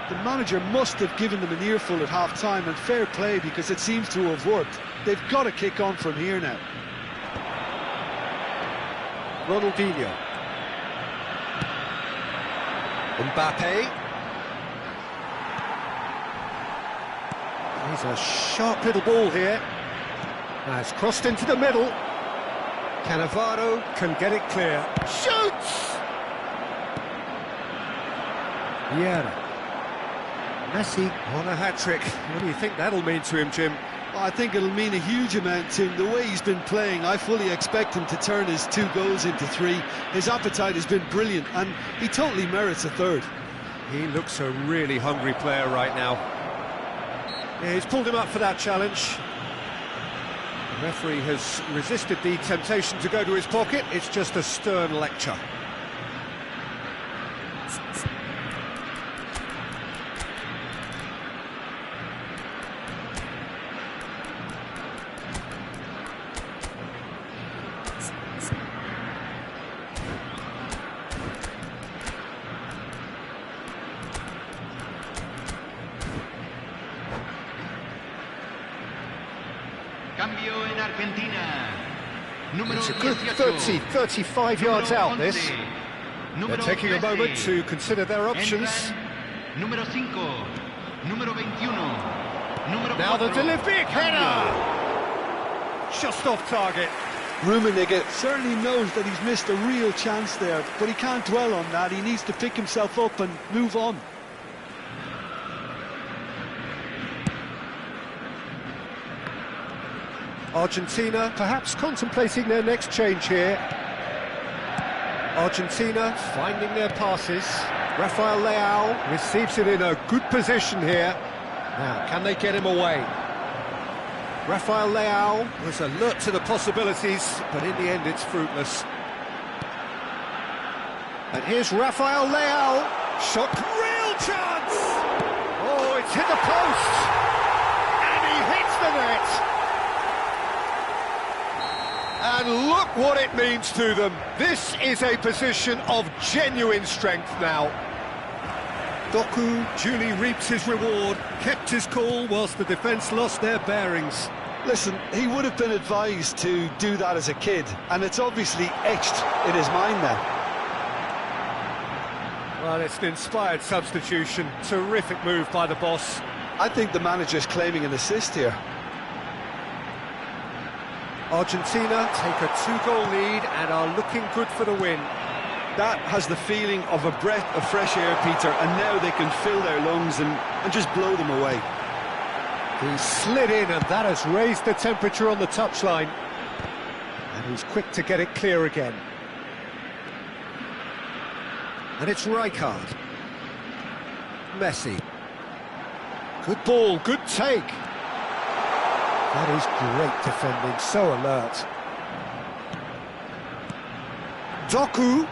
The manager must have given them an earful at half-time, and fair play because it seems to have worked. They've got to kick on from here now. Ronaldinho. Mbappe. He's a sharp little ball here. Now it's crossed into the middle. Cannavaro can get it clear. Shoots! Vieira. Messi on a hat-trick. What do you think that'll mean to him, Jim? I think it'll mean a huge amount to him. The way he's been playing, I fully expect him to turn his 2 goals into 3. His appetite has been brilliant, and he totally merits a third. He looks a really hungry player right now. Yeah, he's pulled him up for that challenge. The referee has resisted the temptation to go to his pocket. It's just a stern lecture. Cambio en Argentina. Número It's a good 18. 35 yards out, this. They're Número taking a 13. moment to consider their options. Entran número 5, número 21, número Now the 4. delivery, big Cambio. header! Just off target. Rummenigge certainly knows that he's missed a real chance there, but he can't dwell on that. He needs to pick himself up and move on. Argentina perhaps contemplating their next change here. Argentina finding their passes. Rafael Leao receives it in a good position here. Now, can they get him away? Rafael Leao was alert to the possibilities, but in the end it's fruitless. And here's Rafael Leao. Shot, real chance! Oh, it's hit the post! And he hits the net! And look what it means to them. This is a position of genuine strength now. Doku duly reaps his reward, kept his cool whilst the defence lost their bearings. Listen, he would have been advised to do that as a kid, and it's obviously etched in his mind now. Well, it's an inspired substitution. Terrific move by the boss. I think the manager's claiming an assist here. Argentina take a 2-goal lead and are looking good for the win. That has the feeling of a breath of fresh air, Peter, and now they can fill their lungs and just blow them away. He slid in and that has raised the temperature on the touchline. And he's quick to get it clear again. And it's Rijkaard. Messi. Good ball, good take. That is great defending, so alert. Doku.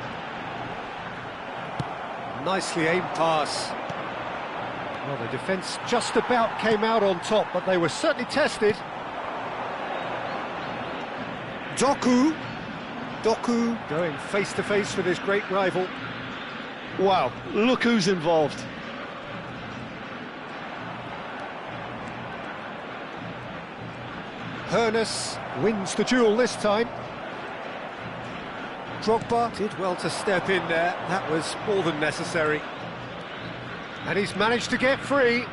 Nicely aimed pass. Well, the defence just about came out on top, but they were certainly tested. Doku. Doku going face-to-face with his great rival. Wow, look who's involved. Hoeneß wins the duel this time. Drogba did well to step in there. That was more than necessary. And he's managed to get free.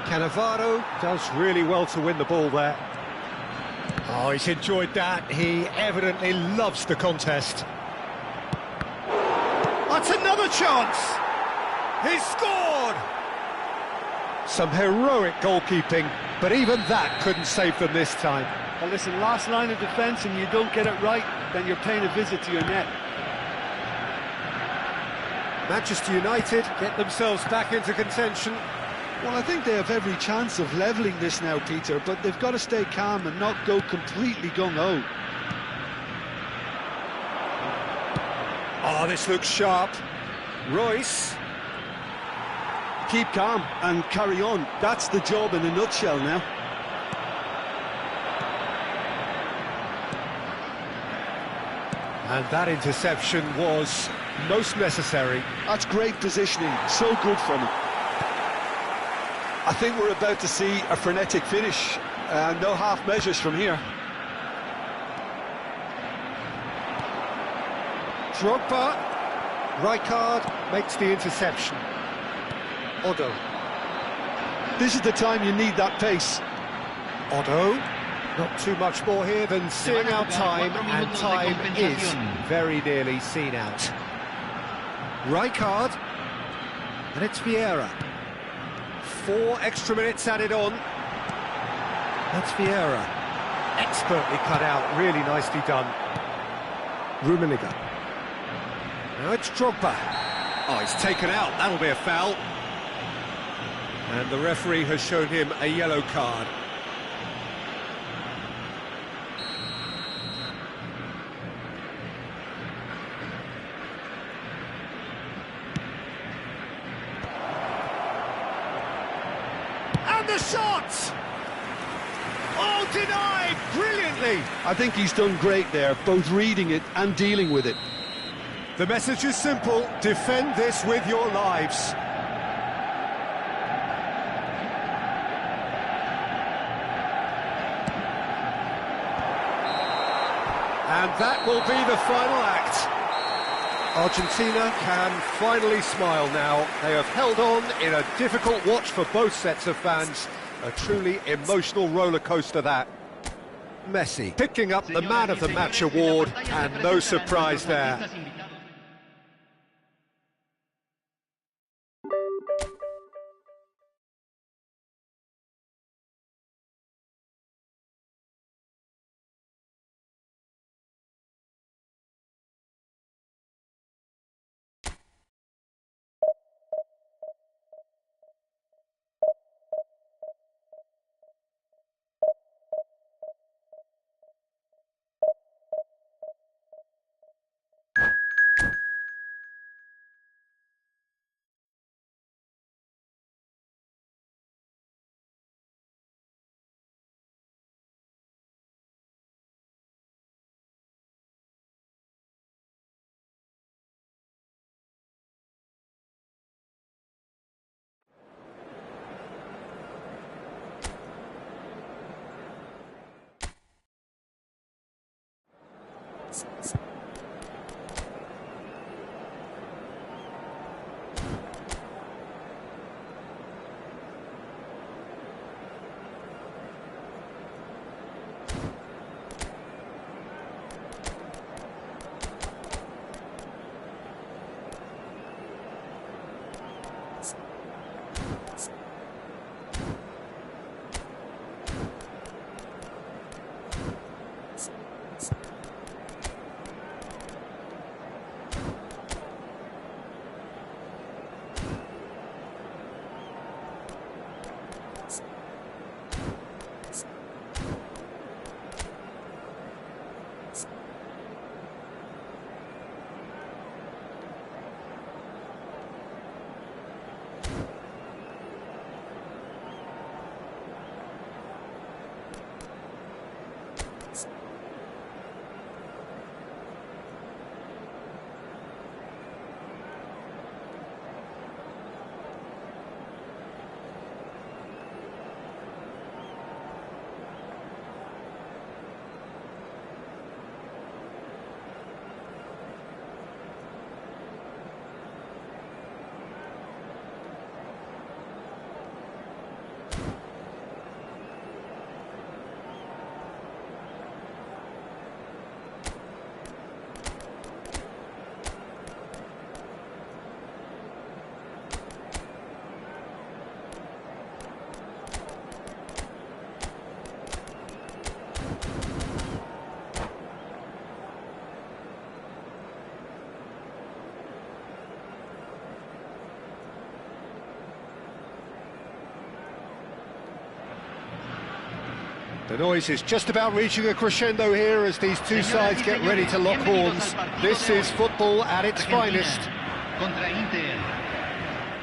Cannavaro does really well to win the ball there. Oh, he's enjoyed that. He evidently loves the contest. That's another chance! He's scored! Some heroic goalkeeping, but even that couldn't save them this time. Well, listen, last line of defence and you don't get it right, then you're paying a visit to your net. Manchester United get themselves back into contention. Well, I think they have every chance of levelling this now, Peter, but they've got to stay calm and not go completely gung-ho. Oh, this looks sharp. Royce. Keep calm and carry on. That's the job in a nutshell now. And that interception was most necessary. That's great positioning, so good from him. I think we're about to see a frenetic finish. No half measures from here. Drogba. Rijkaard makes the interception. Otto. This is the time you need that pace. Otto. Not too much more here than seeing out time, and time is very nearly seen out. Rijkaard. And it's Vieira. 4 extra minutes added on. That's Vieira. Expertly cut out, really nicely done. Rummenigge. Now it's Drogba. Oh, he's taken out, that'll be a foul. And the referee has shown him a yellow card. And the shot! Oh, denied brilliantly! I think he's done great there, both reading it and dealing with it. The message is simple, defend this with your lives. And that will be the final act. Argentina can finally smile now. They have held on in a difficult watch for both sets of fans. A truly emotional roller coaster that. Messi picking up the Man of the Match award, and no surprise there. The noise is just about reaching a crescendo here as these two sides get ready to lock horns. This is football at its finest.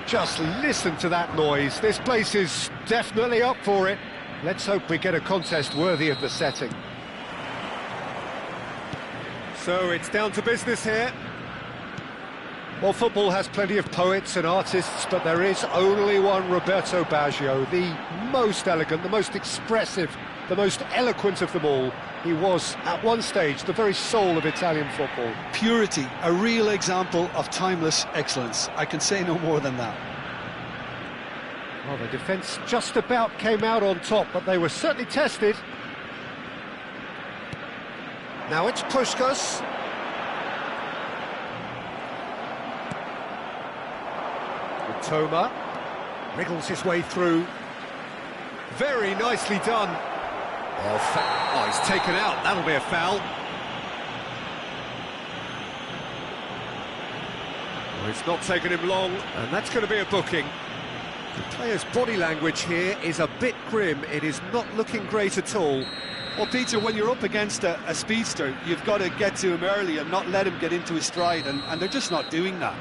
Just listen to that noise. This place is definitely up for it. Let's hope we get a contest worthy of the setting. So it's down to business here. Well, football has plenty of poets and artists, but there is only one Roberto Baggio, the most elegant, the most expressive, the most eloquent of them all. He was, at one stage, the very soul of Italian football. Purity, a real example of timeless excellence. I can say no more than that. Well, the defence just about came out on top, but they were certainly tested. Now it's Puskas. Toma wriggles his way through. Very nicely done. Oh, he's taken out. That'll be a foul. Well, it's not taken him long, and that's going to be a booking. The player's body language here is a bit grim. It is not looking great at all. Well, Peter, when you're up against a speedster, you've got to get to him early and not let him get into his stride, and they're just not doing that.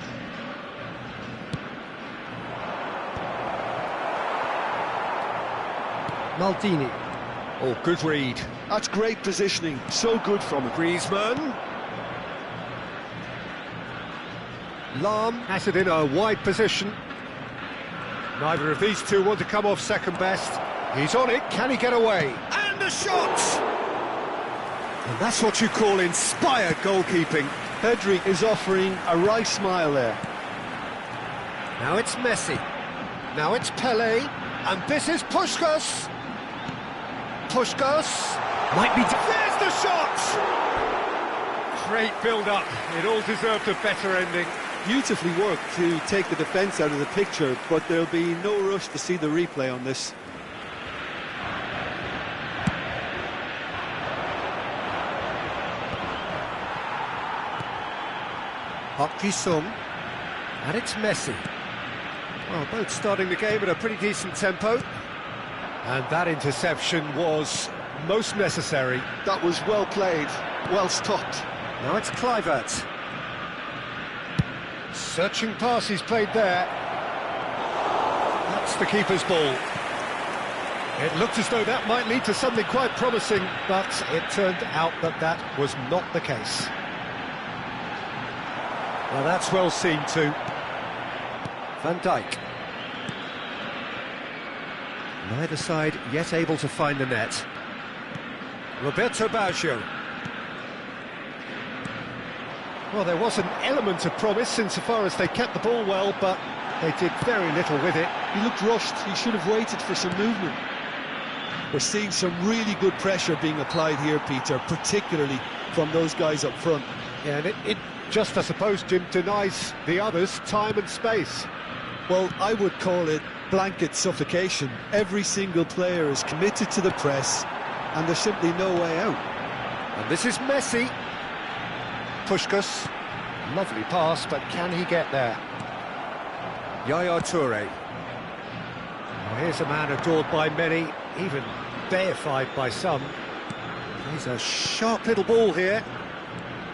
Maldini. Oh, good read. That's great positioning. So good from him. Griezmann. Lahm has it in a wide position. Neither of these two want to come off second best. He's on it. Can he get away? And a shot! And that's what you call inspired goalkeeping. Pedri is offering a right smile there. Now it's Messi. Now it's Pelé. And this is Puskas. Puskas. Might be... There's the shot! Great build-up. It all deserved a better ending. Beautifully worked to take the defence out of the picture, but there'll be no rush to see the replay on this. Park Ji-sung, and it's Messi. Well, both starting the game at a pretty decent tempo. And that interception was most necessary. That was well played, well stopped. Now it's Kluivert. Searching pass he's played there. That's the keeper's ball. It looked as though that might lead to something quite promising, but it turned out that that was not the case. Well, that's well seen too. Van Dijk. Neither side yet able to find the net. Roberto Baggio. Well, there was an element of promise insofar as they kept the ball well, but they did very little with it. He looked rushed. He should have waited for some movement. We're seeing some really good pressure being applied here, Peter, particularly from those guys up front. Yeah, and it just, I suppose, Jim, denies the others time and space. Well, I would call it blanket suffocation. Every single player is committed to the press, and there's simply no way out. And this is Messi. Puskas. Lovely pass, but can he get there? Yaya Toure. Now here's a man adored by many, even deified by some. He's a sharp little ball here.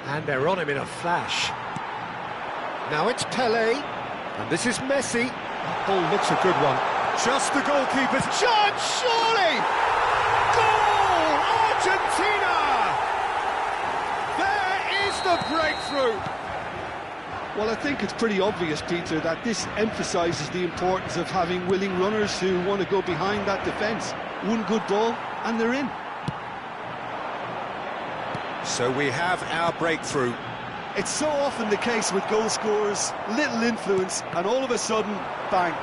And they're on him in a flash. Now it's Pelé. And this is Messi. That ball looks a good one. Just the goalkeeper's chance, surely! Goal! Argentina! There is the breakthrough! Well, I think it's pretty obvious, Peter, that this emphasises the importance of having willing runners who want to go behind that defence. One good ball, and they're in. So we have our breakthrough. It's so often the case with goal scorers, little influence, and all of a sudden, bang.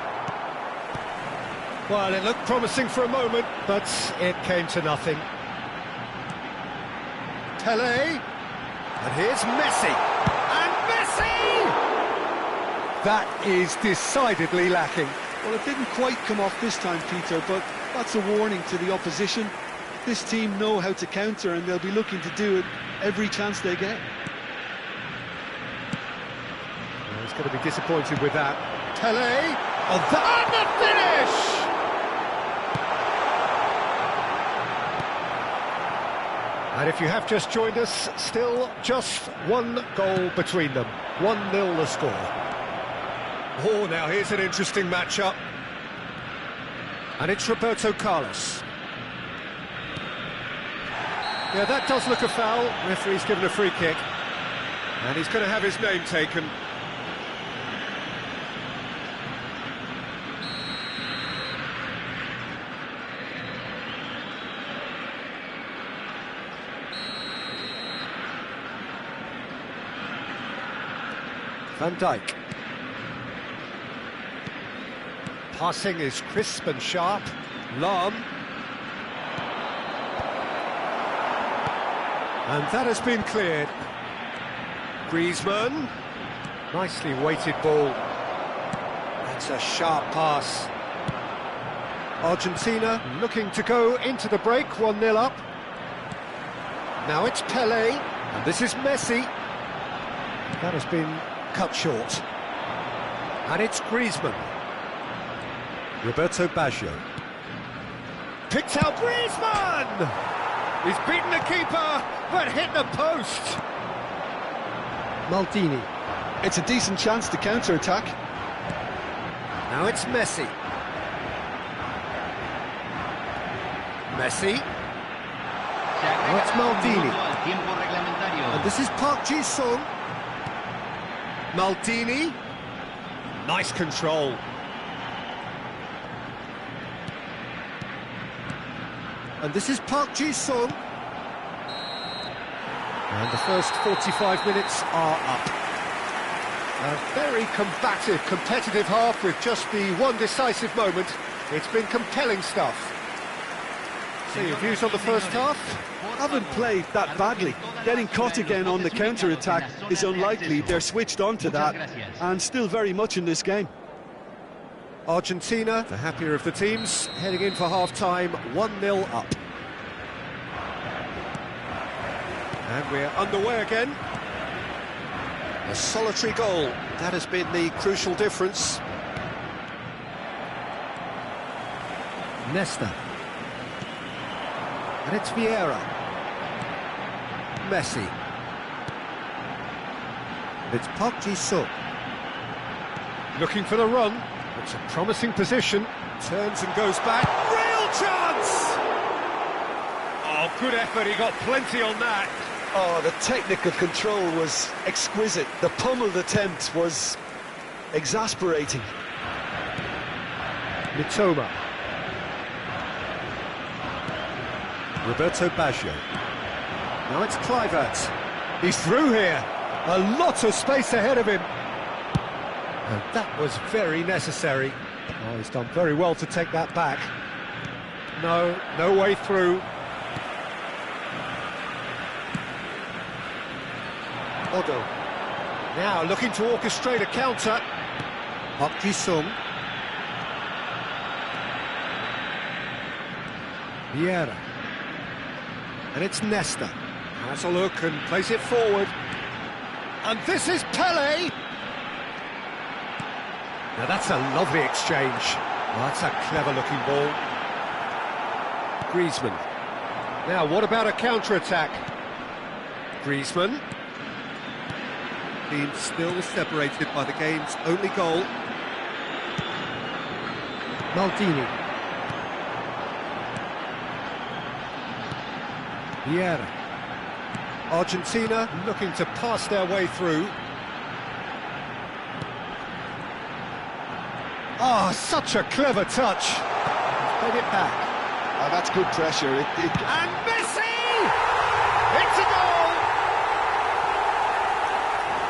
Well, it looked promising for a moment, but it came to nothing. Pelé, and here's Messi, and Messi! That is decidedly lacking. Well, it didn't quite come off this time, Peter, but that's a warning to the opposition. This team know how to counter, and they'll be looking to do it every chance they get. Well, he's going to be disappointed with that. Pelé, and the finish! And if you have just joined us, still just one goal between them. 1-0 the score. Oh, now here's an interesting matchup. And it's Roberto Carlos. Yeah, that does look a foul. Referee's given a free kick. And he's going to have his name taken. Van Dijk. Passing is crisp and sharp. Lahm. And that has been cleared. Griezmann. Nicely weighted ball. That's a sharp pass. Argentina looking to go into the break, 1-0 up. Now it's Pelé, and this is Messi. That has been cut short. And it's Griezmann. Roberto Baggio. Picked out Griezmann! He's beaten the keeper, but hit the post. Maldini. It's a decent chance to counter-attack. Now it's Messi. Messi. Now it's Maldini. And this is Park Ji-sung. Maldini. Nice control. And this is Park Ji-sung. And the first 45 minutes are up. A very combative, competitive half with just the one decisive moment. It's been compelling stuff. So your views on the first half? Haven't played that badly. Getting caught again on the counter-attack is unlikely. They're switched on to that and still very much in this game. Argentina, the happier of the teams, heading in for half-time, 1-0 up. And we're underway again. A solitary goal, that has been the crucial difference. Nesta. And it's Vieira. Messi. It's Park Ji-sung. Looking for the run. It's a promising position. Turns and goes back. Real chance! Oh, good effort. He got plenty on that. Oh, the technical control was exquisite. The pummeled attempt was exasperating. Mitoma. Roberto Baggio. Now it's Kluivert. He's through here. A lot of space ahead of him. And that was very necessary. Oh, he's done very well to take that back. No way through. Odo. Now looking to orchestrate a counter. Park Ji-sung. Vieira. And it's Nesta. Has a look and plays it forward. And this is Pelé. Now that's a lovely exchange. Well, that's a clever-looking ball. Griezmann. Now, what about a counter-attack? Griezmann. Being still separated by the game's only goal. Maldini. Vieira. Argentina looking to pass their way through. Ah, such a clever touch. Played it back. Oh, that's good pressure. And Messi! It's a goal!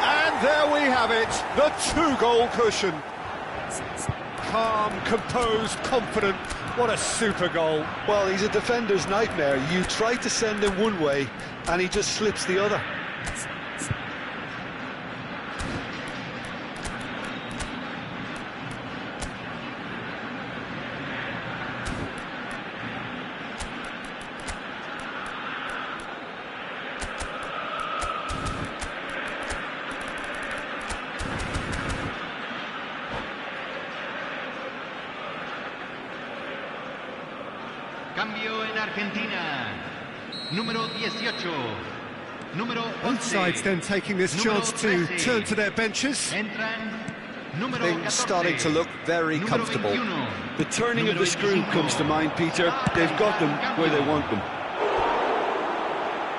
And there we have it, the two-goal cushion. Calm, composed, confident. What a super goal. Well, he's a defender's nightmare. You try to send him one way, and he just slips the other. Cambio en Argentina. Número 18. Número 11. Both sides then taking this chance to turn to their benches. Things starting to look very comfortable. The turning of the screw comes to mind, Peter. They've got them where they want them.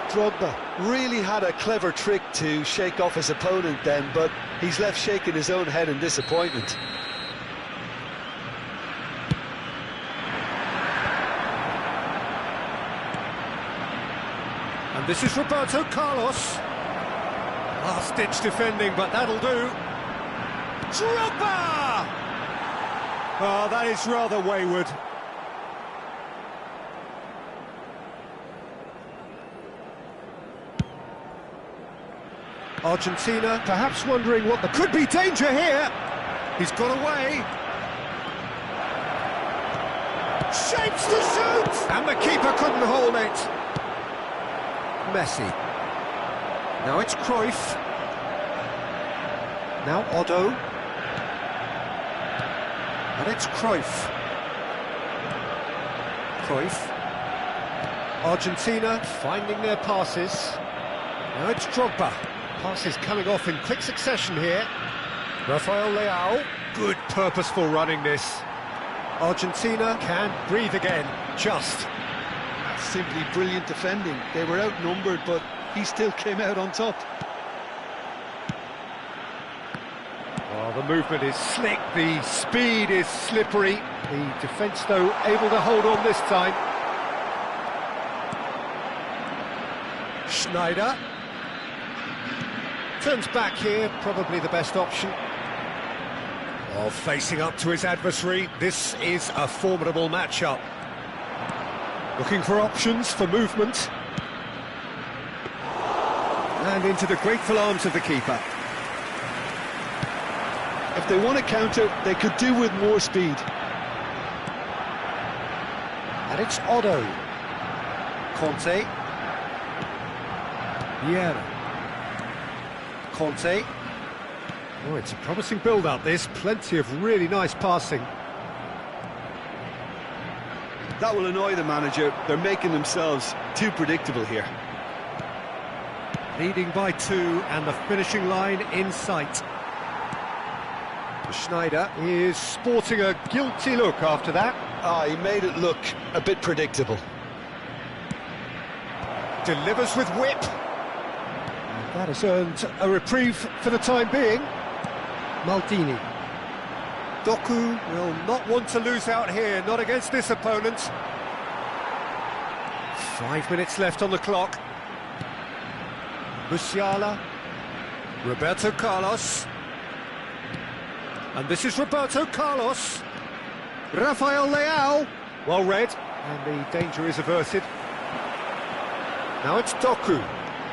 Drogba really had a clever trick to shake off his opponent then, but he's left shaking his own head in disappointment. And this is Roberto Carlos. Last-ditch defending, but that'll do. Drogba! Oh, that is rather wayward. Argentina perhaps wondering what there could be danger here. He's got away. Shapes to shoot! And the keeper couldn't hold it. Messi. Now it's Cruyff. Now Otto. And it's Cruyff. Cruyff. Argentina finding their passes. Now it's Drogba. Passes coming off in quick succession here. Rafael Leao. Good purposeful running this. Argentina can't breathe again. Just. That's simply brilliant defending. They were outnumbered, but he still came out on top. Well, the movement is slick, the speed is slippery. The defence, though, able to hold on this time. Schneider. Turns back here, probably the best option. Oh, facing up to his adversary, this is a formidable matchup. Looking for options for movement. And into the grateful arms of the keeper. If they want to counter, they could do with more speed. And it's Otto. Conte. Vieira. Conte. Oh, it's a promising build-up, this. Plenty of really nice passing. That will annoy the manager. They're making themselves too predictable here. Leading by 2, and the finishing line in sight. Schneider is sporting a guilty look after that. He made it look a bit predictable. Delivers with whip. And that has earned a reprieve for the time being. Maldini. Doku will not want to lose out here, not against this opponent. 5 minutes left on the clock. Musiala. Roberto Carlos. And this is Roberto Carlos. Rafael Leao. Well read, and the danger is averted. Now it's Doku.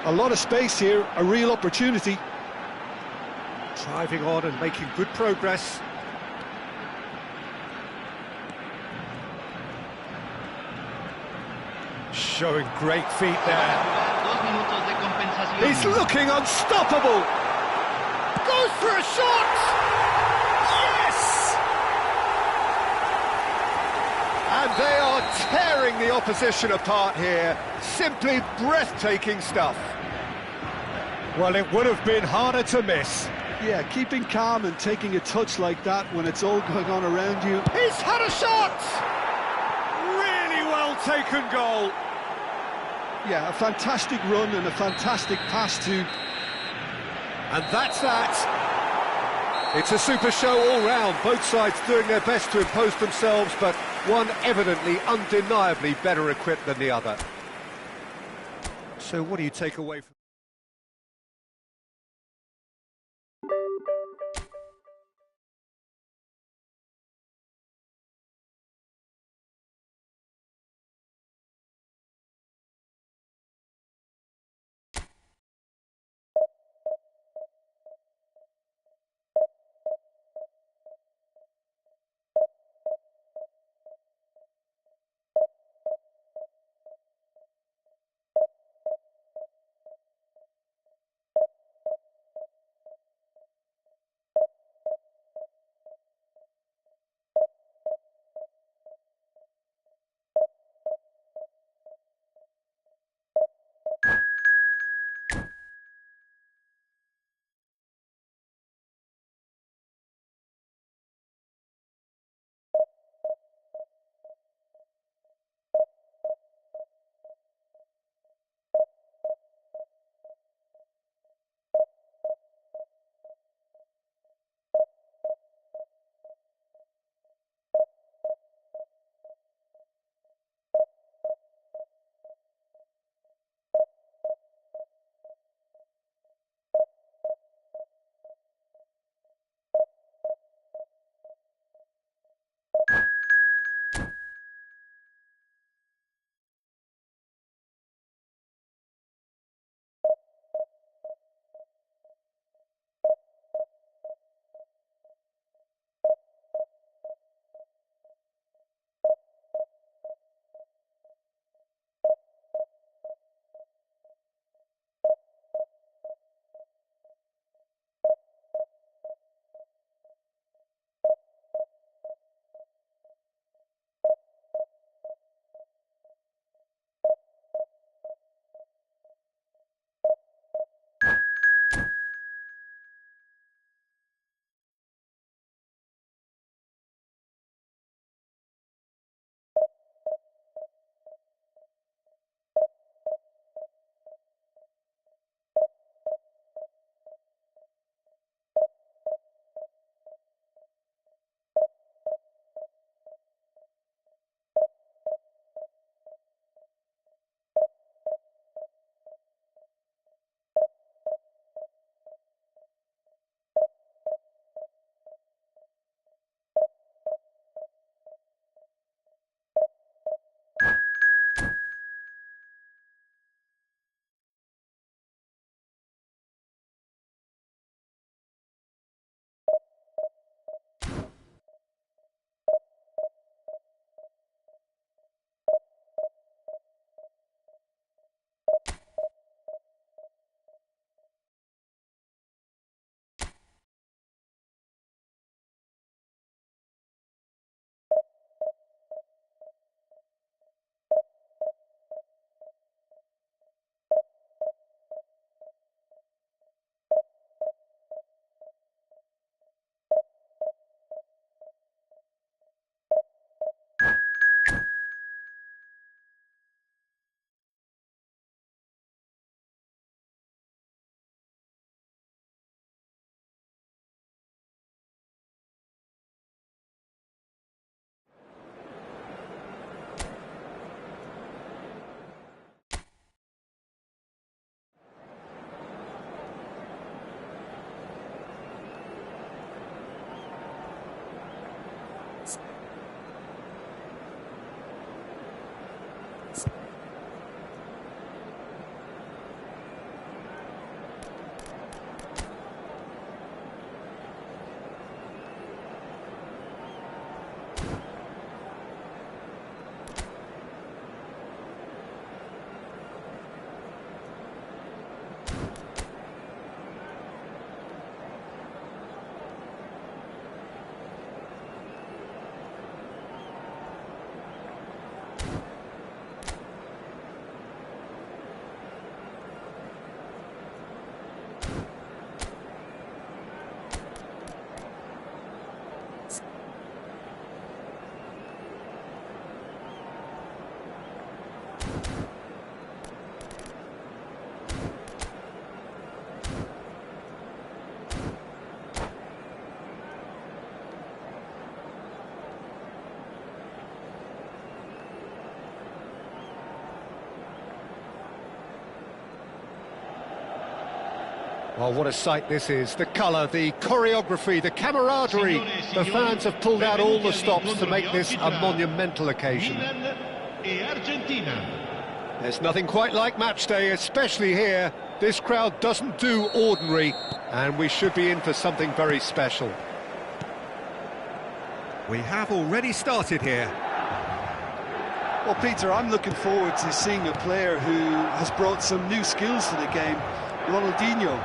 A lot of space here, a real opportunity. Driving on and making good progress. Showing great feet there. He's looking unstoppable. Goes for a shot. Yes! And they are tearing the opposition apart here. Simply breathtaking stuff. Well, it would have been harder to miss. Yeah, keeping calm and taking a touch like that when it's all going on around you. He's had a shot! Really well taken goal. Yeah, a fantastic run and a fantastic pass too. And that's that. It's a super show all round. Both sides doing their best to impose themselves, but one evidently, undeniably better equipped than the other. So what do you take away from... Well, what a sight this is. The colour, the choreography, the camaraderie. The fans have pulled out all the stops to make this a monumental occasion. There's nothing quite like match day, especially here. This crowd doesn't do ordinary, and we should be in for something very special. We have already started here. Well, Peter, I'm looking forward to seeing a player who has brought some new skills to the game. Ronaldinho.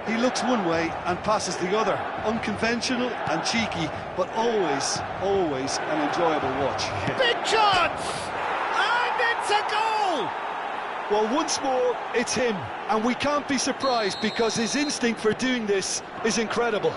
He looks one way and passes the other. Unconventional and cheeky, but always an enjoyable watch. Big chance! And it's a goal! Well, once more, it's him. And we can't be surprised because his instinct for doing this is incredible.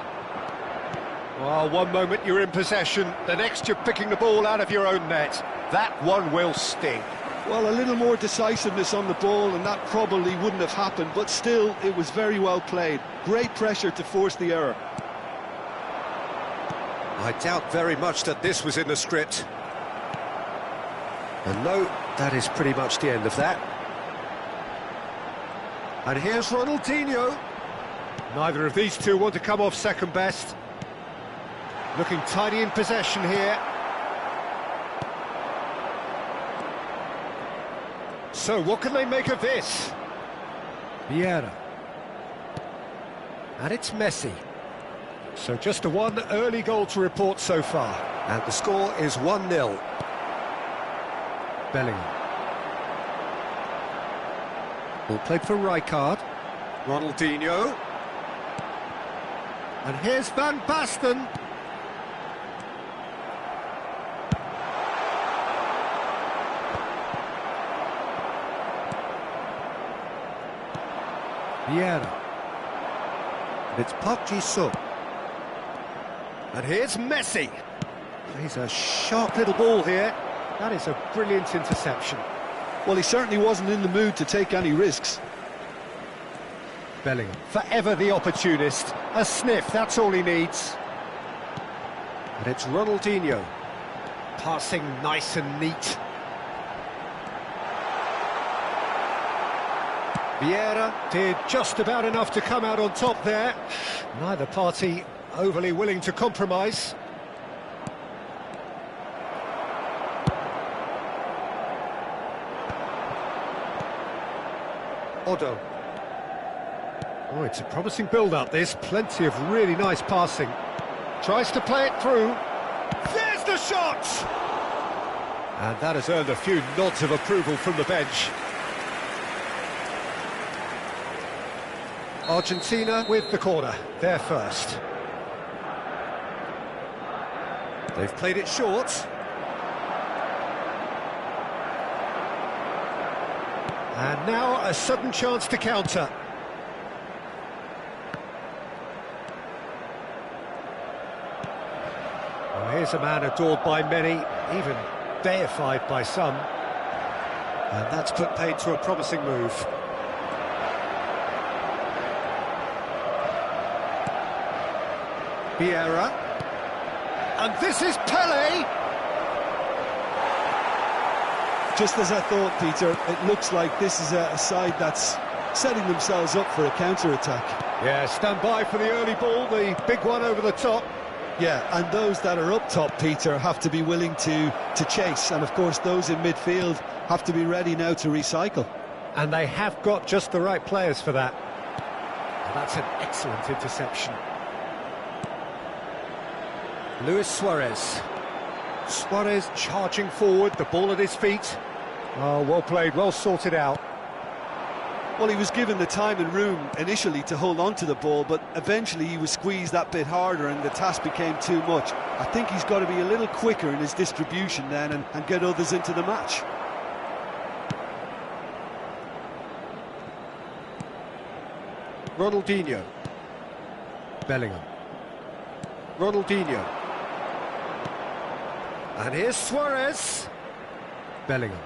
Well, one moment you're in possession, the next you're picking the ball out of your own net. That one will sting. Well, a little more decisiveness on the ball and that probably wouldn't have happened, but still, it was very well played. Great pressure to force the error. I doubt very much that this was in the script. And no, that is pretty much the end of that. And here's Ronaldinho. Neither of these two want to come off second best. Looking tidy in possession here. So, what can they make of this? Vieira. And it's Messi. So just a one early goal to report so far. And the score is 1-0. Bellingham. Ball played for Rijkaard. Ronaldinho. And here's Van Basten. Vieira. And it's Park Ji-sung. And here's Messi. He's a sharp little ball here. That is a brilliant interception. Well, he certainly wasn't in the mood to take any risks. Bellingham, forever the opportunist. A sniff, that's all he needs. And it's Ronaldinho. Passing nice and neat. Vieira did just about enough to come out on top there. Neither party overly willing to compromise. Odo. Oh, it's a promising build-up, this. Plenty of really nice passing. Tries to play it through. There's the shot! And that has earned a few nods of approval from the bench. Argentina with the corner, they're first. They've played it short. And now a sudden chance to counter. Well, here's a man adored by many, even deified by some. And that's put paid to a promising move. Vieira. And this is Pelé! Just as I thought, Peter, it looks like this is a side that's setting themselves up for a counter-attack. Yeah, stand by for the early ball, the big one over the top. Yeah, and those that are up top, Peter, have to be willing to chase. And, of course, those in midfield have to be ready now to recycle. And they have got just the right players for that. And that's an excellent interception. Luis Suarez. Suarez charging forward, the ball at his feet. Oh, well played, well sorted out. Well, he was given the time and room initially to hold on to the ball, but eventually he was squeezed that bit harder and the task became too much. I think he's got to be a little quicker in his distribution then and get others into the match. Ronaldinho. Bellingham. Ronaldinho. And here's Suarez. Bellingham.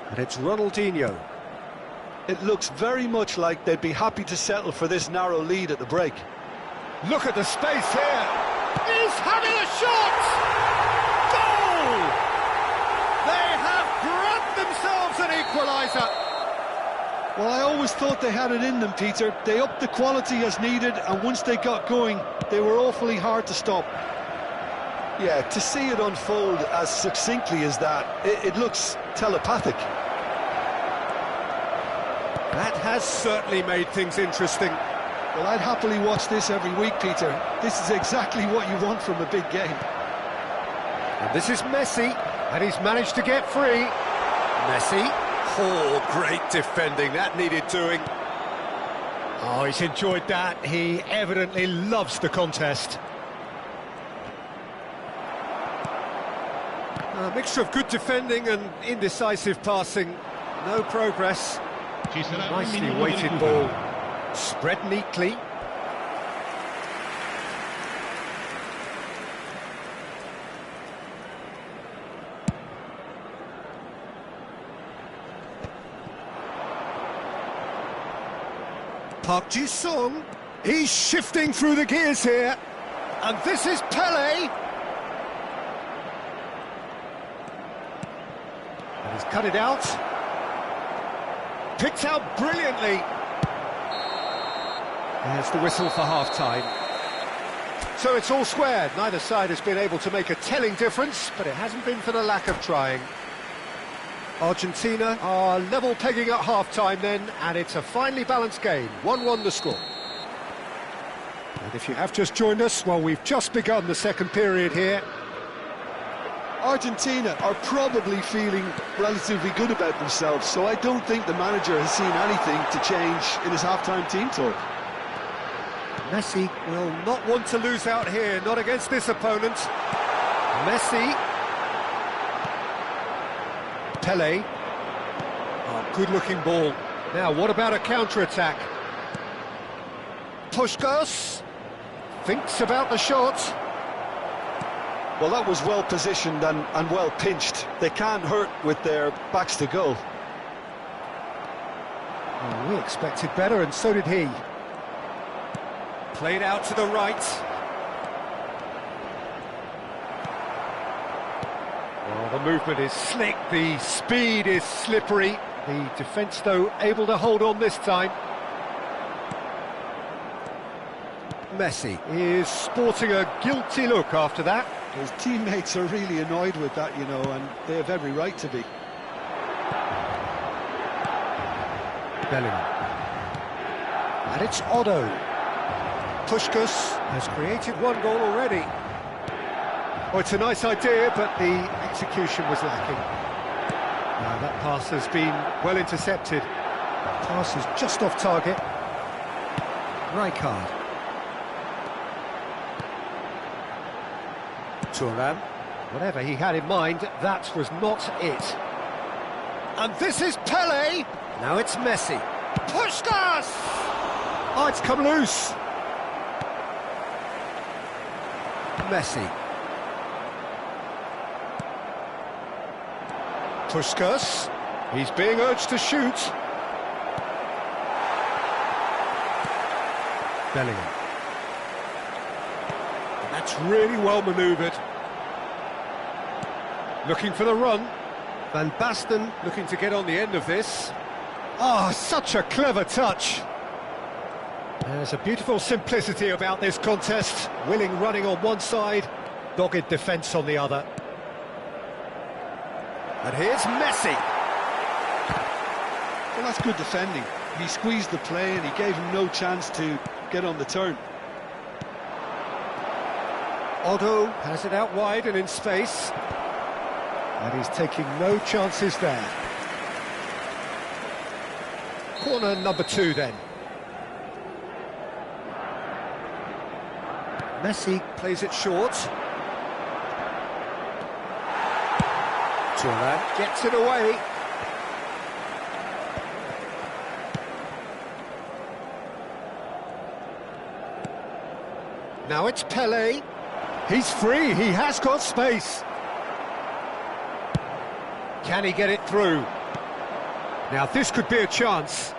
And it's Ronaldinho. It looks very much like they'd be happy to settle for this narrow lead at the break. Look at the space here. He's having a shot! Goal! They have grabbed themselves an equaliser. Well, I always thought they had it in them, Peter. They upped the quality as needed, and once they got going, they were awfully hard to stop. Yeah, to see it unfold as succinctly as that, it looks telepathic. That has certainly made things interesting. Well, I'd happily watch this every week, Peter. This is exactly what you want from a big game. And this is Messi, and he's managed to get free. Messi. Oh, great defending. That needed doing. Oh, he's enjoyed that. He evidently loves the contest. A mixture of good defending and indecisive passing. No progress. Nicely weighted ball. Spread neatly. Park Ji-sung, he's shifting through the gears here, and this is Pele. And he's cut it out. Picked out brilliantly. There's the whistle for half-time. So it's all squared. Neither side has been able to make a telling difference, but it hasn't been for the lack of trying. Argentina are level pegging at half-time then, and it's a finely balanced game. 1-1 the score. And if you have just joined us, well, we've just begun the second period here. Argentina are probably feeling relatively good about themselves, so I don't think the manager has seen anything to change in his half-time team talk. Messi will not want to lose out here, not against this opponent. Messi. Pele. Oh, good-looking ball. Now, what about a counter-attack? Puskas thinks about the shot. Well, that was well positioned and well pinched. They can't hurt with their backs to goal. Well, we expected better, and so did he. Played out to the right. Well, the movement is slick, the speed is slippery. The defence, though, able to hold on this time. Messi is sporting a guilty look after that. His teammates are really annoyed with that, you know, and they have every right to be. Bellingham. And it's Otto. Puskas has created one goal already. Oh, it's a nice idea, but the execution was lacking. Now that pass has been well intercepted. Pass is just off target. Rijkaard. Thuram. Whatever he had in mind, that was not it. And this is Pele. Now it's Messi. Puskas! Oh, it's come loose. Messi. Puskas. He's being urged to shoot. Bellingham. And that's really well manoeuvred. Looking for the run. Van Basten looking to get on the end of this. Ah, such a clever touch. There's a beautiful simplicity about this contest. Willing running on one side, dogged defence on the other. And here's Messi. Well, that's good defending. He squeezed the play and he gave him no chance to get on the turn. Otto has it out wide and in space. And he's taking no chances there. Corner number 2 then. Messi plays it short. Thuram gets it away. Now it's Pele. He's free, he has got space. Can he get it through? Now this could be a chance.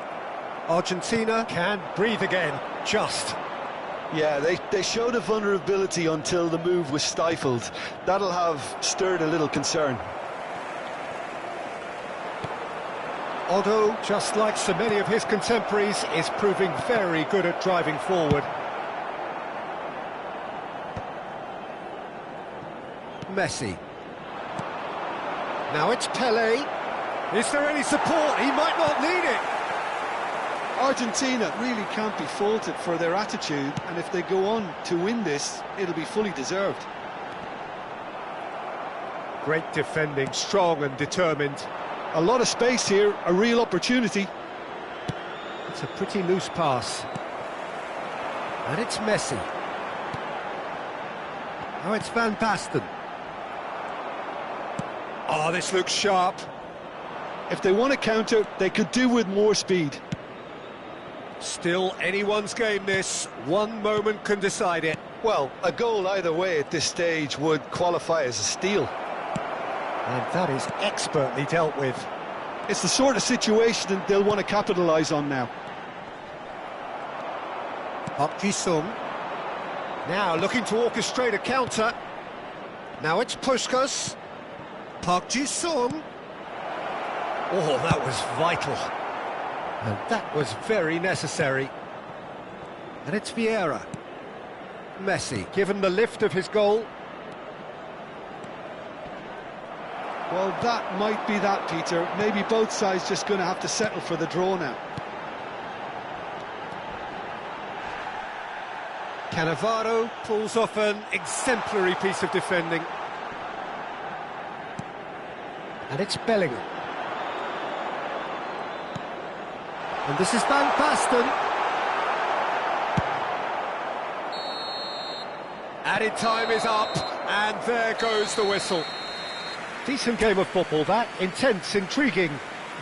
Argentina can breathe again, just. Yeah, they showed a vulnerability until the move was stifled. That'll have stirred a little concern. Otto, just like so many of his contemporaries, is proving very good at driving forward. Messi. Now it's Pelé. Is there any support? He might not need it. Argentina really can't be faulted for their attitude, and if they go on to win this, it'll be fully deserved. Great defending, strong and determined. A lot of space here, a real opportunity. It's a pretty loose pass. And it's Messi. Now it's Van Basten. Oh, this looks sharp. If they want to counter, they could do with more speed. Still anyone's game, this. One moment can decide it. Well, a goal either way at this stage would qualify as a steal. And that is expertly dealt with. It's the sort of situation that they'll want to capitalise on now. Park Ji-sung. Now looking to orchestrate a counter. Now it's Puskas. Park Ji-sung. Oh, that was vital. And that was very necessary. And it's Vieira. Messi, given the lift of his goal. Well, that might be that, Peter. Maybe both sides just going to have to settle for the draw now. Cannavaro pulls off an exemplary piece of defending. And it's Bellingham. And this is Van Basten. Added time is up, and there goes the whistle. Decent game of football, that. Intense, intriguing,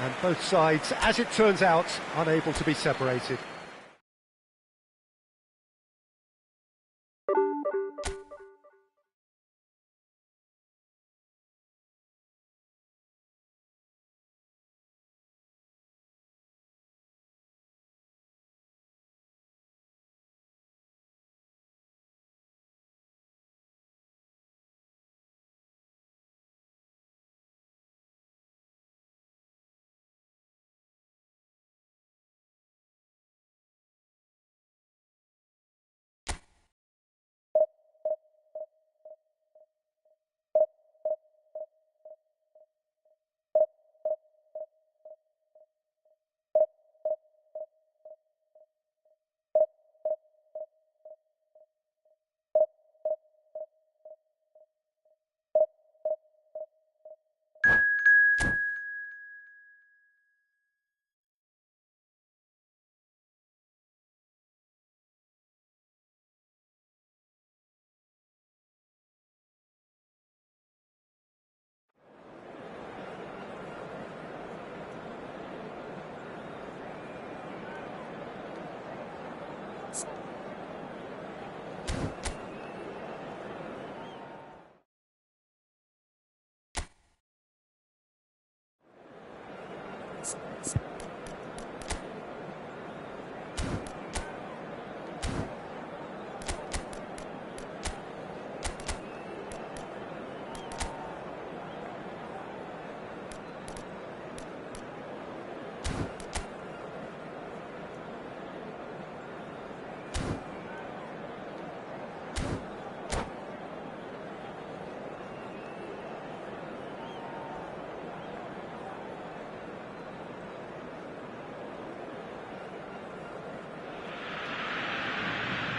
and both sides, as it turns out, unable to be separated.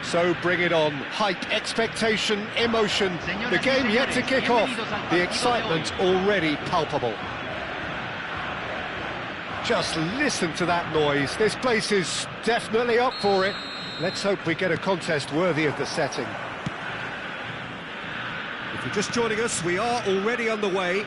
So bring it on. Hype, expectation, emotion. The game yet to kick off. The excitement already palpable. Just listen to that noise. This place is definitely up for it. Let's hope we get a contest worthy of the setting. If you're just joining us, we are already underway.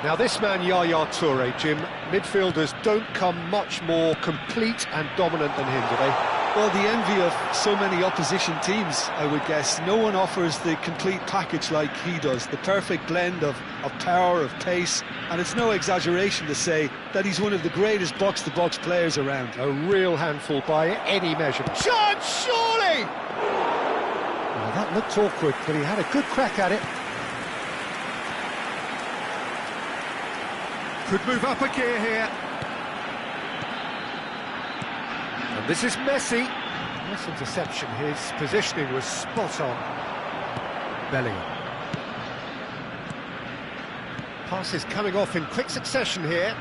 Now this man, Yaya Toure, Jim, midfielders don't come much more complete and dominant than him, do they? Well, the envy of so many opposition teams, I would guess. No one offers the complete package like he does. The perfect blend of power, of pace, and it's no exaggeration to say that he's one of the greatest box-to-box players around. A real handful by any measurement. Chance, surely! Well, that looked awkward, but he had a good crack at it. Could move up a gear here. And this is Messi. Nice interception. His positioning was spot on. Bellingham. Passes coming off in quick succession here.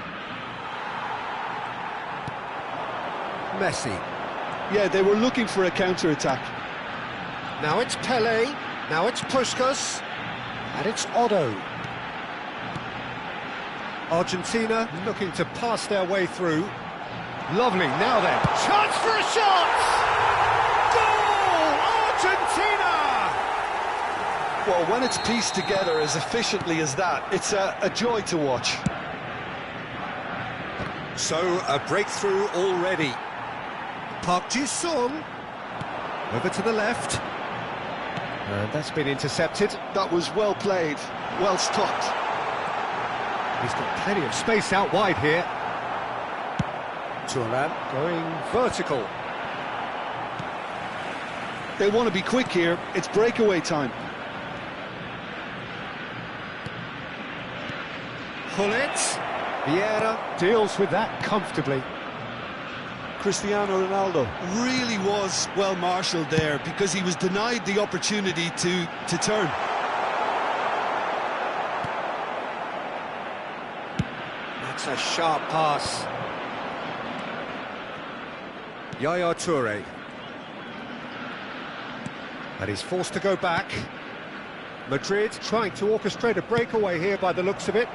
Messi. Yeah, they were looking for a counter-attack. Now it's Pele. Now it's Puskas. And it's Otto. Argentina looking to pass their way through. Lovely, now then, chance for a shot! Goal! Argentina! Well, when it's pieced together as efficiently as that, it's a joy to watch. So, a breakthrough already. Park Ji-sung, over to the left. And that's been intercepted. That was well played, well stopped. He's got plenty of space out wide here. Turan going vertical. They want to be quick here, it's breakaway time. Hullet. Vieira deals with that comfortably. Cristiano Ronaldo really was well marshalled there because he was denied the opportunity to turn. That's a sharp pass. Yaya Toure. And he's forced to go back. Madrid trying to orchestrate a breakaway here by the looks of it.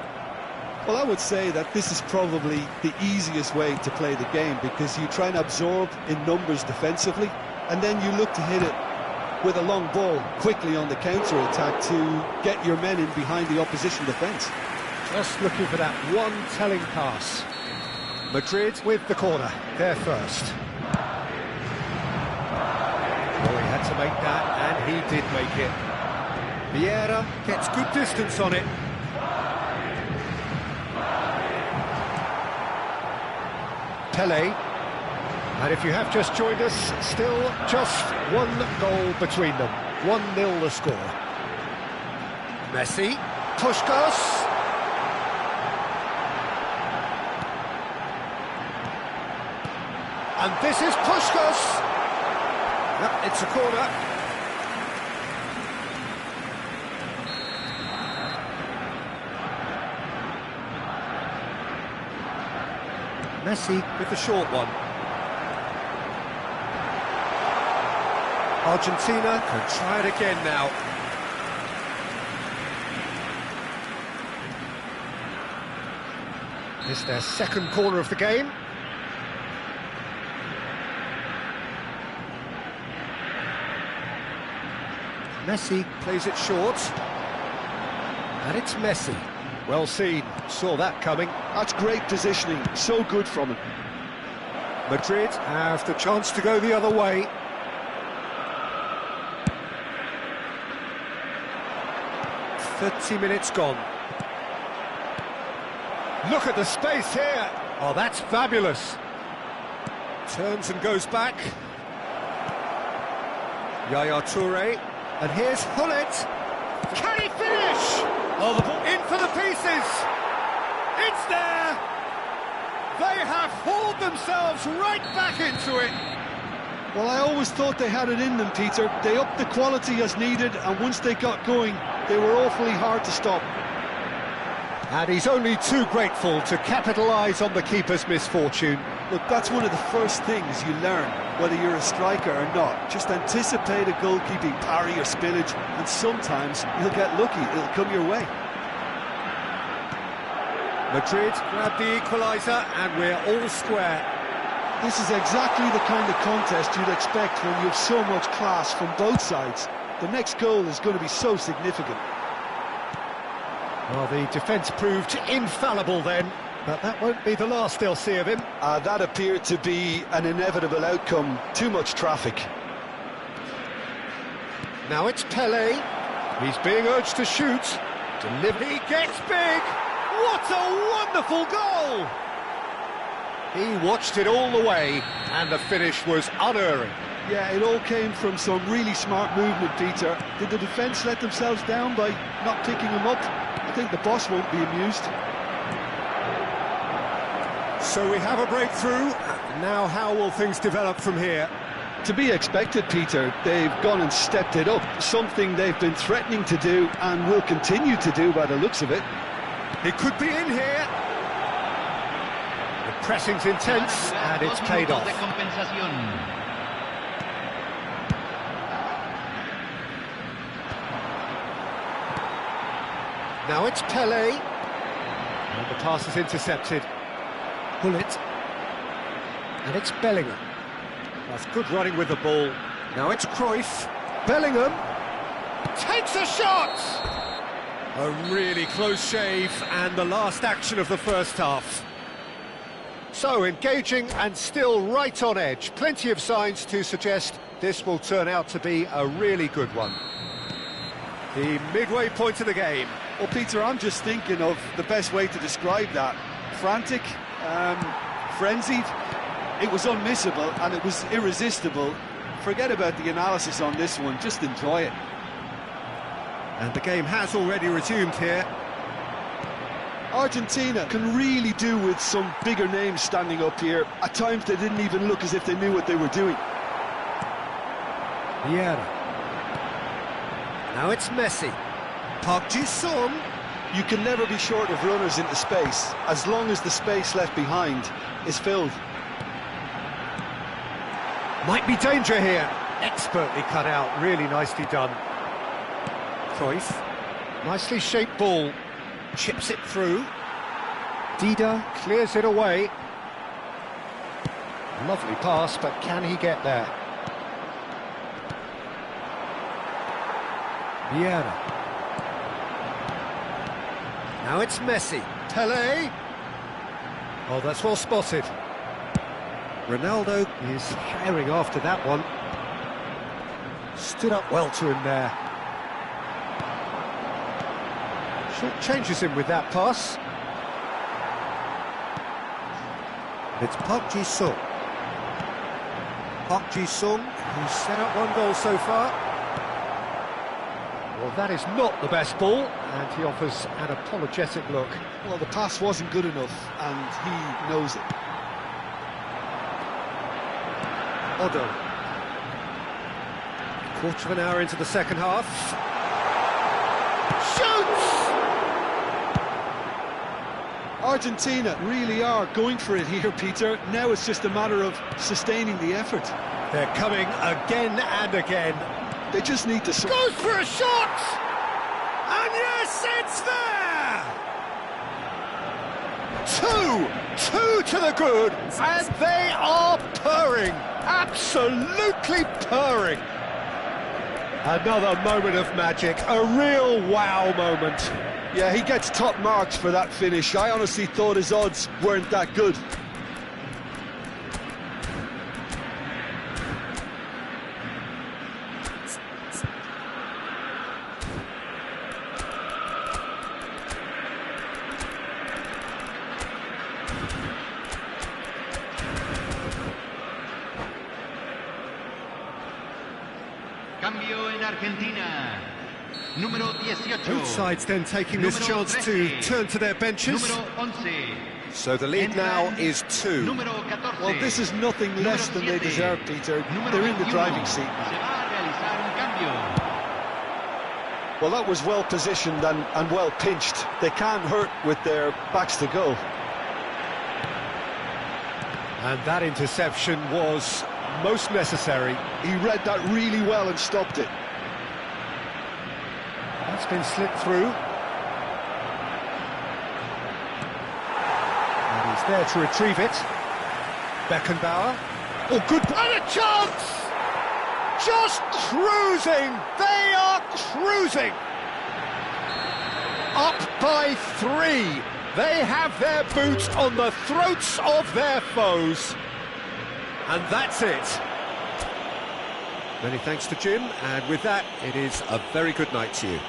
Well, I would say that this is probably the easiest way to play the game because you try and absorb in numbers defensively and then you look to hit it with a long ball quickly on the counter-attack to get your men in behind the opposition defence. Just looking for that one telling pass. Madrid with the corner, they're first. Oh, he had to make that, and he did make it. Vieira gets good distance on it. Pele, and if you have just joined us, still just one goal between them. 1-0 the score. Messi, Puskas. And this is Puskas. Yep, it's a corner. Messi with the short one. Argentina can try it again now. It's their second corner of the game. Messi plays it short. And it's Messi. Well seen, saw that coming. That's great positioning, so good from him. Madrid have the chance to go the other way. .30 gone. Look at the space here. Oh, that's fabulous. Turns and goes back. Yaya Toure. And here's Hullet. Can he finish? Oh, the ball in for the pieces. It's there. They have hauled themselves right back into it. Well, I always thought they had it in them, Peter. They upped the quality as needed, and once they got going, they were awfully hard to stop. And he's only too grateful to capitalise on the keeper's misfortune. Look, that's one of the first things you learn, whether you're a striker or not. Just anticipate a goalkeeping parry or spillage, and sometimes you'll get lucky, it'll come your way. Madrid grab the equaliser, and we're all square. This is exactly the kind of contest you'd expect when you have so much class from both sides. The next goal is going to be so significant. Well, the defence proved infallible then, but that won't be the last they'll see of him. That appeared to be an inevitable outcome. Too much traffic. Now it's Pele. He's being urged to shoot. Delivery gets big. What a wonderful goal! He watched it all the way, and the finish was unerring. Yeah, it all came from some really smart movement, Peter. Did the defence let themselves down by not picking him up? I think the boss won't be amused. So we have a breakthrough. Now how will things develop from here? To be expected, Peter. They've gone and stepped it up, something they've been threatening to do and will continue to do by the looks of it. It could be in here. The pressing's intense and it's paid off. Now it's Pele. And the pass is intercepted. Bullet. And it's Bellingham. That's good running with the ball. Now it's Cruyff. Bellingham takes a shot! A really close shave and the last action of the first half. So engaging and still right on edge. Plenty of signs to suggest this will turn out to be a really good one. The midway point of the game. Well, Peter, I'm just thinking of the best way to describe that. Frantic, frenzied. It was unmissable and it was irresistible. Forget about the analysis on this one, just enjoy it. And the game has already resumed here. Argentina can really do with some bigger names standing up here. At times they didn't even look as if they knew what they were doing. Vieira. Now it's Messi. Park Ji-sung. You can never be short of runners into space, as long as the space left behind is filled. Might be danger here. Expertly cut out, really nicely done. Cruyff, nicely shaped ball, chips it through. Dida clears it away. Lovely pass, but can he get there? Vieira. Now it's Messi. Pele. Oh, that's well spotted. Ronaldo is firing after that one. Stood up well to him there. Short changes him with that pass. It's Park Ji-sung. Park Ji-sung, who's set up one goal so far. Well, that is not the best ball, and he offers an apologetic look. Well, the pass wasn't good enough, and he knows it. Odo. Quarter of an hour into the second half. Shoots! Argentina really are going for it here, Peter. Now it's just a matter of sustaining the effort. They're coming again and again. They just need to... Goes for a shot! And yes, it's there! Two to the good, and they are purring, absolutely purring. Another moment of magic, a real wow moment. Yeah, he gets top marks for that finish. I honestly thought his odds weren't that good. Cambio en Argentina. Número 18. Both sides then taking this chance to turn to their benches. Número 11. So the lead now is 2. Número 14. Well, this is nothing less than they deserve, Peter. They're in the driving seat now. Se va a realizar un cambio. Well, that was well positioned and well pinched. They can't hurt with their backs to goal. And that interception was most necessary. He read that really well and stopped it. That's been slipped through. And he's there to retrieve it. Beckenbauer. Oh, good. And a chance! Just cruising! They are cruising! Up by 3. They have their boots on the throats of their foes. And that's it. Many thanks to Jim, and with that, it is a very good night to you.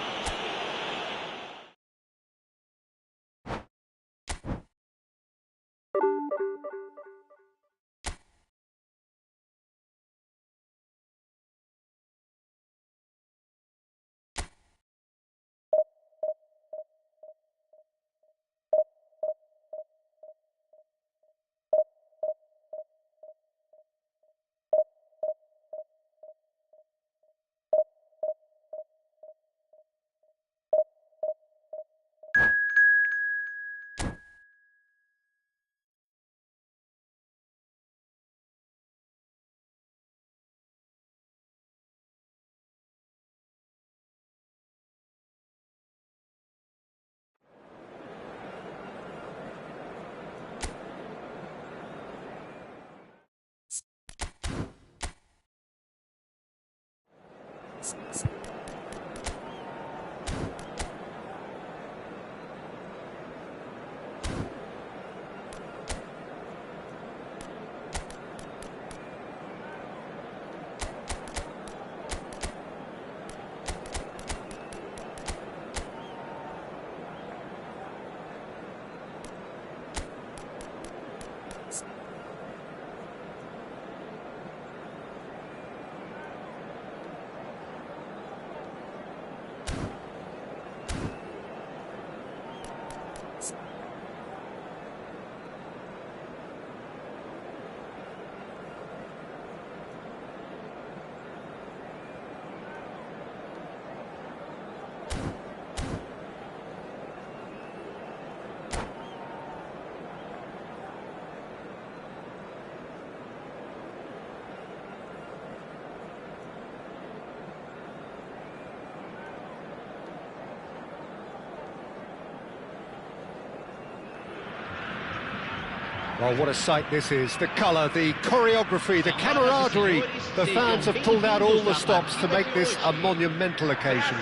Well, what a sight this is. The colour, the choreography, the camaraderie. The fans have pulled out all the stops to make this a monumental occasion.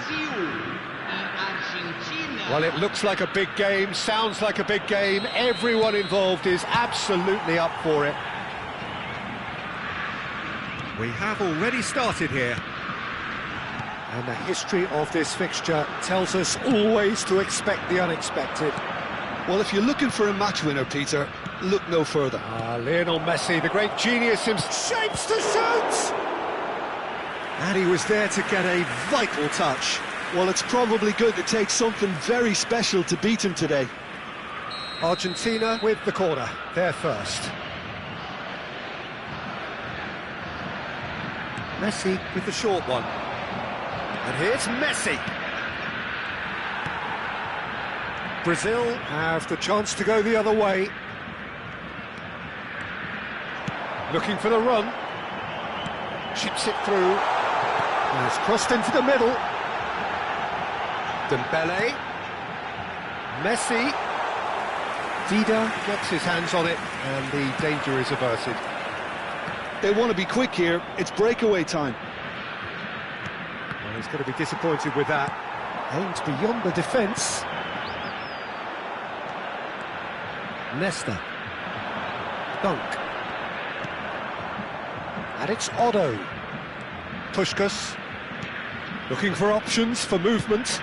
Well, it looks like a big game, sounds like a big game. Everyone involved is absolutely up for it. We have already started here. And the history of this fixture tells us always to expect the unexpected. Well, if you're looking for a match winner, Peter, look no further. Lionel Messi, the great genius himself, shapes to shoot! And he was there to get a vital touch. Well, it's probably going to take something very special to beat him today. Argentina with the corner, they're first. Messi with the short one. And here's Messi. Brazil have the chance to go the other way. Looking for the run. Chips it through. And it's crossed into the middle. Dembele. Messi. Dida gets his hands on it, and the danger is averted. They want to be quick here. It's breakaway time. Well, he's going to be disappointed with that. Aimed beyond the defence. Nesta. Dunk. And it's Otto. Puskas. Looking for options for movement.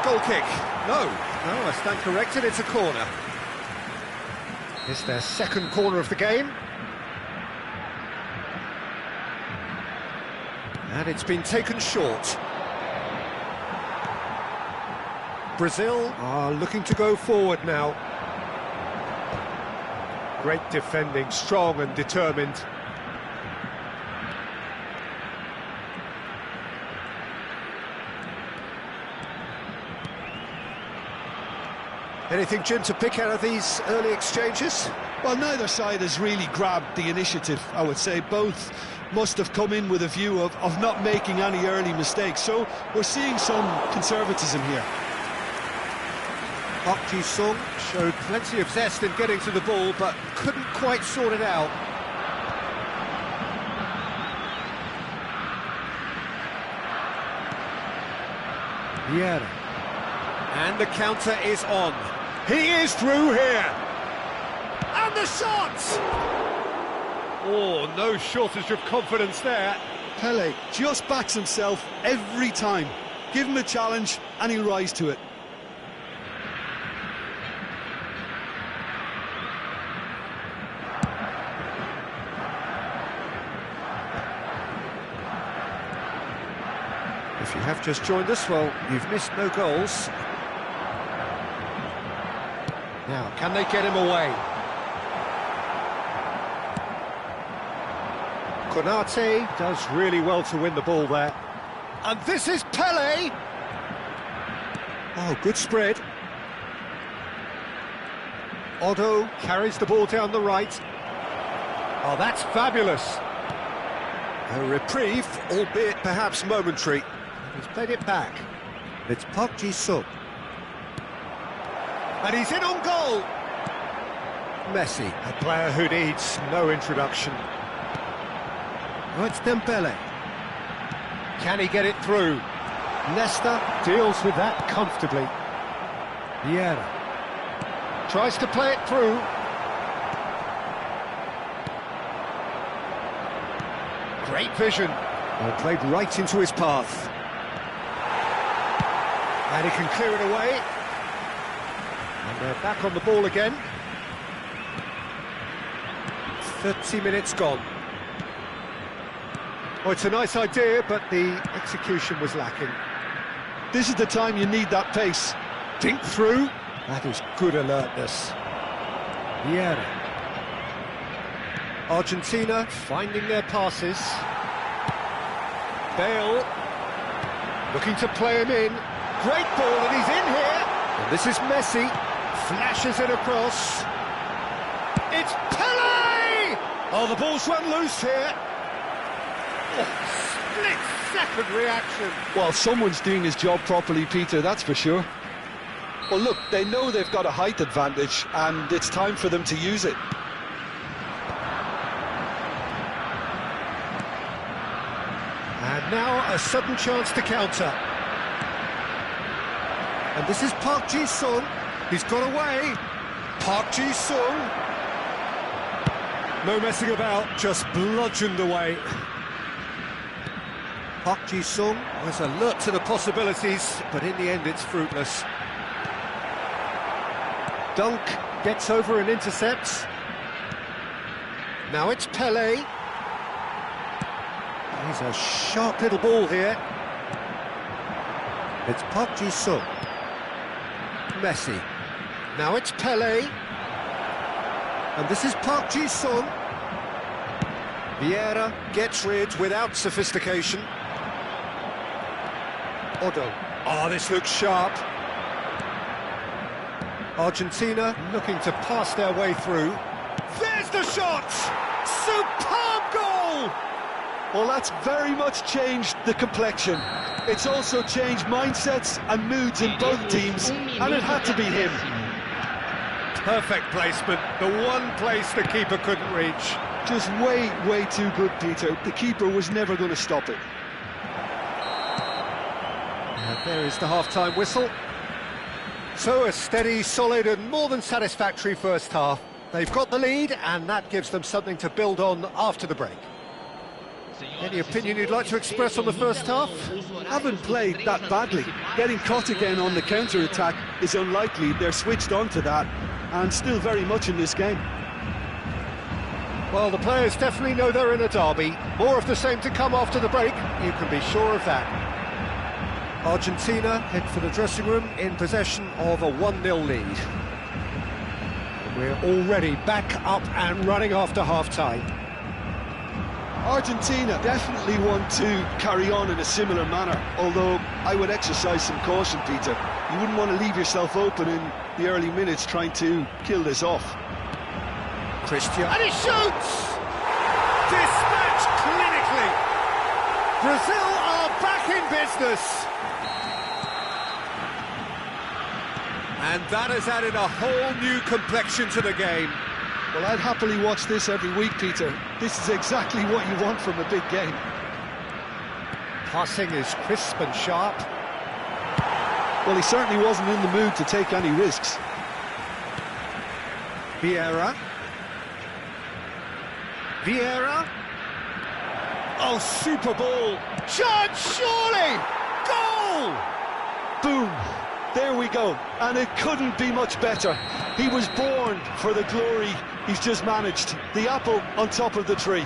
Goal kick. No, I stand corrected, it's a corner. It's their second corner of the game. And it's been taken short. Brazil are looking to go forward now. Great defending, strong and determined. Anything, Jim, to pick out of these early exchanges? Well, neither side has really grabbed the initiative, I would say. Both must have come in with a view of not making any early mistakes. So we're seeing some conservatism here. Park Ji-sung showed plenty of zest in getting to the ball, but couldn't quite sort it out. Vieira. And the counter is on. He is through here. And the shot! Oh, no shortage of confidence there. Pele just backs himself every time. Give him a challenge and he'll rise to it. If you have just joined us, well, you've missed no goals. Now, can they get him away? Konate does really well to win the ball there. And this is Pele! Oh, good spread. Otto carries the ball down the right. Oh, that's fabulous. A reprieve, albeit perhaps momentary. He's played it back. It's Park Ji-sung. And he's in on goal! Messi, a player who needs no introduction. Oh, it's Dembele. Can he get it through? Nesta deals with that comfortably. Vieira tries to play it through. Great vision. Well, played right into his path. And he can clear it away. And they're back on the ball again. 30 minutes gone. Oh, it's a nice idea, but the execution was lacking. This is the time you need that pace. Dink through. That is good alertness. Vieira. Argentina finding their passes. Bale looking to play him in. Great ball, and he's in here. And this is Messi. Flashes it across. It's Pele! Oh, the ball's run loose here. Oh, split-second reaction. Well, someone's doing his job properly, Peter, that's for sure. Well, look, they know they've got a height advantage, and it's time for them to use it. And now a sudden chance to counter. And this is Park Ji-sung. He's got away. Park Ji-sung. No messing about, just bludgeoned away. Park Ji-sung was alert to the possibilities, but in the end it's fruitless. Dunk gets over and intercepts. Now it's Pele. He's a sharp little ball here. It's Park Ji-sung. Messi. Now it's Pele. And this is Park Ji-sung. Vieira gets rid without sophistication. Odo. Oh, this looks sharp. Argentina looking to pass their way through. There's the shot! Superb goal! Well, that's very much changed the complexion. It's also changed mindsets and moods in both teams, and it had to be him. Perfect placement, the one place the keeper couldn't reach. Just way too good, Peter. The keeper was never going to stop it. And there is the half-time whistle. So a steady, solid and more than satisfactory first half. They've got the lead, and that gives them something to build on after the break. Any opinion you'd like to express on the first half? Haven't played that badly. Getting caught again on the counter-attack is unlikely. They're switched on to that, and still very much in this game. Well, the players definitely know they're in a derby. More of the same to come after the break, you can be sure of that. Argentina head for the dressing room in possession of a 1-0 lead. We're already back up and running after half-time. Argentina definitely want to carry on in a similar manner, although I would exercise some caution, Peter. You wouldn't want to leave yourself open in the early minutes trying to kill this off. Christian, and he shoots! Dispatched clinically! Brazil are back in business! And that has added a whole new complexion to the game. Well, I'd happily watch this every week, Peter. This is exactly what you want from a big game. Passing is crisp and sharp. Well, he certainly wasn't in the mood to take any risks. Vieira. Vieira. Oh, super ball. Chance, surely! Goal! Boom! There we go, and it couldn't be much better. He was born for the glory he's just managed. The apple on top of the tree.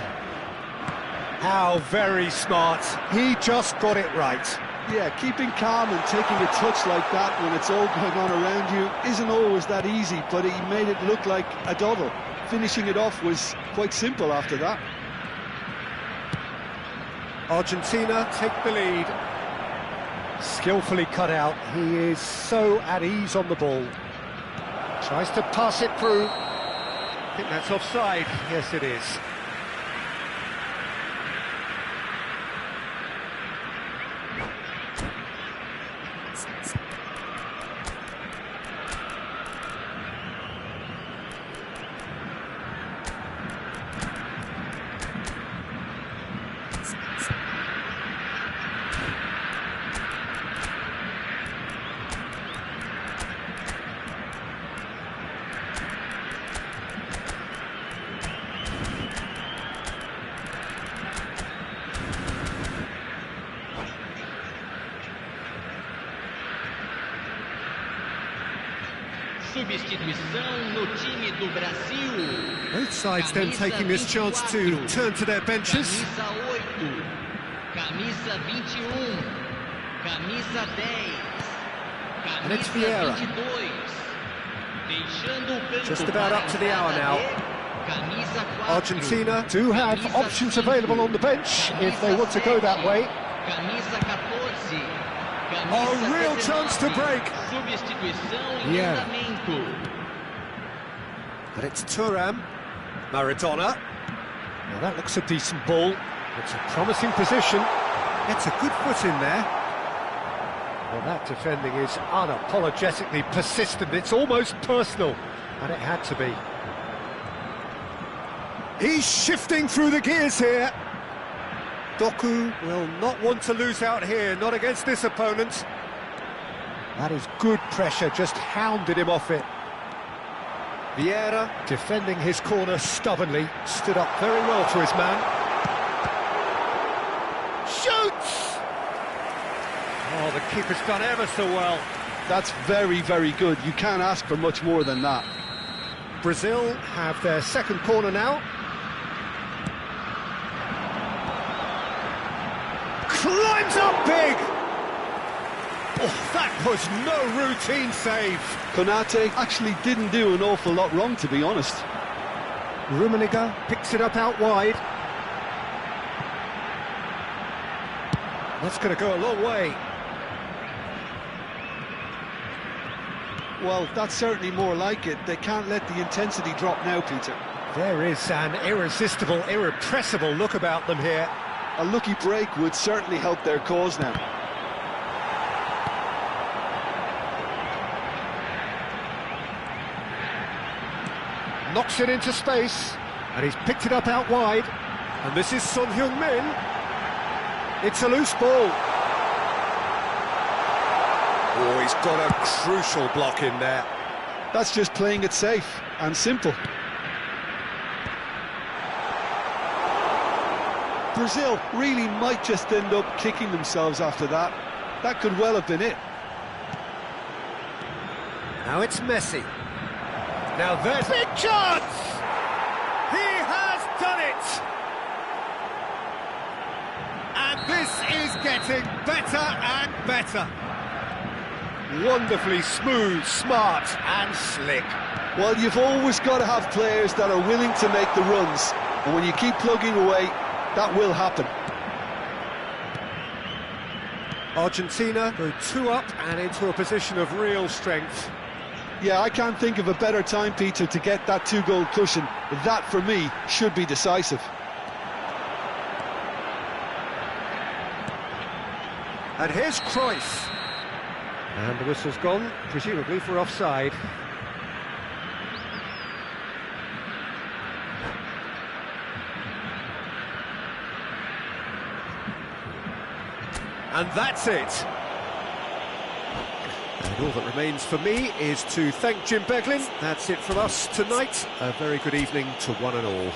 How very smart. He just got it right. Yeah, keeping calm and taking a touch like that when it's all going on around you isn't always that easy, but he made it look like a doddle. Finishing it off was quite simple after that. Argentina take the lead. Skillfully cut out. He is so at ease on the ball. Tries to pass it through. I think that's offside. Yes, it is. substituição no time do Brasil. Both sides then taking this chance to turn to their benches. Camisa 8, camisa 21, camisa 10, And it's camisa Vieira. 22. Deixando o campo Just about up to the hour now. camisa 4. Argentina do have options available on the bench if they want to go that way. Camisa 14. A real chance to break. Substituição em Yeah. andamento. But it's Thuram. Maradona. Now that looks a decent ball. It's a promising position. Gets a good foot in there. Well, that defending is unapologetically persistent. It's almost personal. And it had to be. He's shifting through the gears here. Doku will not want to lose out here, not against this opponent. That is good pressure, just hounded him off it. Vieira defending his corner stubbornly, stood up very well to his man. Shoots! Oh, the keeper's done ever so well. That's very, very good. You can't ask for much more than that. Brazil have their second corner now. Climbs up big! Oh, that was no routine save. Konate actually didn't do an awful lot wrong, to be honest. Rummenigge picks it up out wide. That's going to go a long way. Well, that's certainly more like it. They can't let the intensity drop now, Peter. There is an irresistible, irrepressible look about them here. A lucky break would certainly help their cause now. Knocks it into space, and he's picked it up out wide. And this is Son Heung-min. It's a loose ball. Oh, he's got a crucial block in there. That's just playing it safe and simple. Brazil really might just end up kicking themselves after that. That could well have been it. Now it's Messi. Now there's a chance! He has done it! And this is getting better and better. Wonderfully smooth, smart and slick. Well, you've always got to have players that are willing to make the runs. And when you keep plugging away, that will happen. Argentina go 2 up and into a position of real strength. Yeah, I can't think of a better time, Peter, to get that 2-goal cushion. That, for me, should be decisive. And here's Cruyff. And the whistle's gone, presumably for offside. And that's it. And all that remains for me is to thank Jim Beglin. That's it from us tonight. A very good evening to one and all.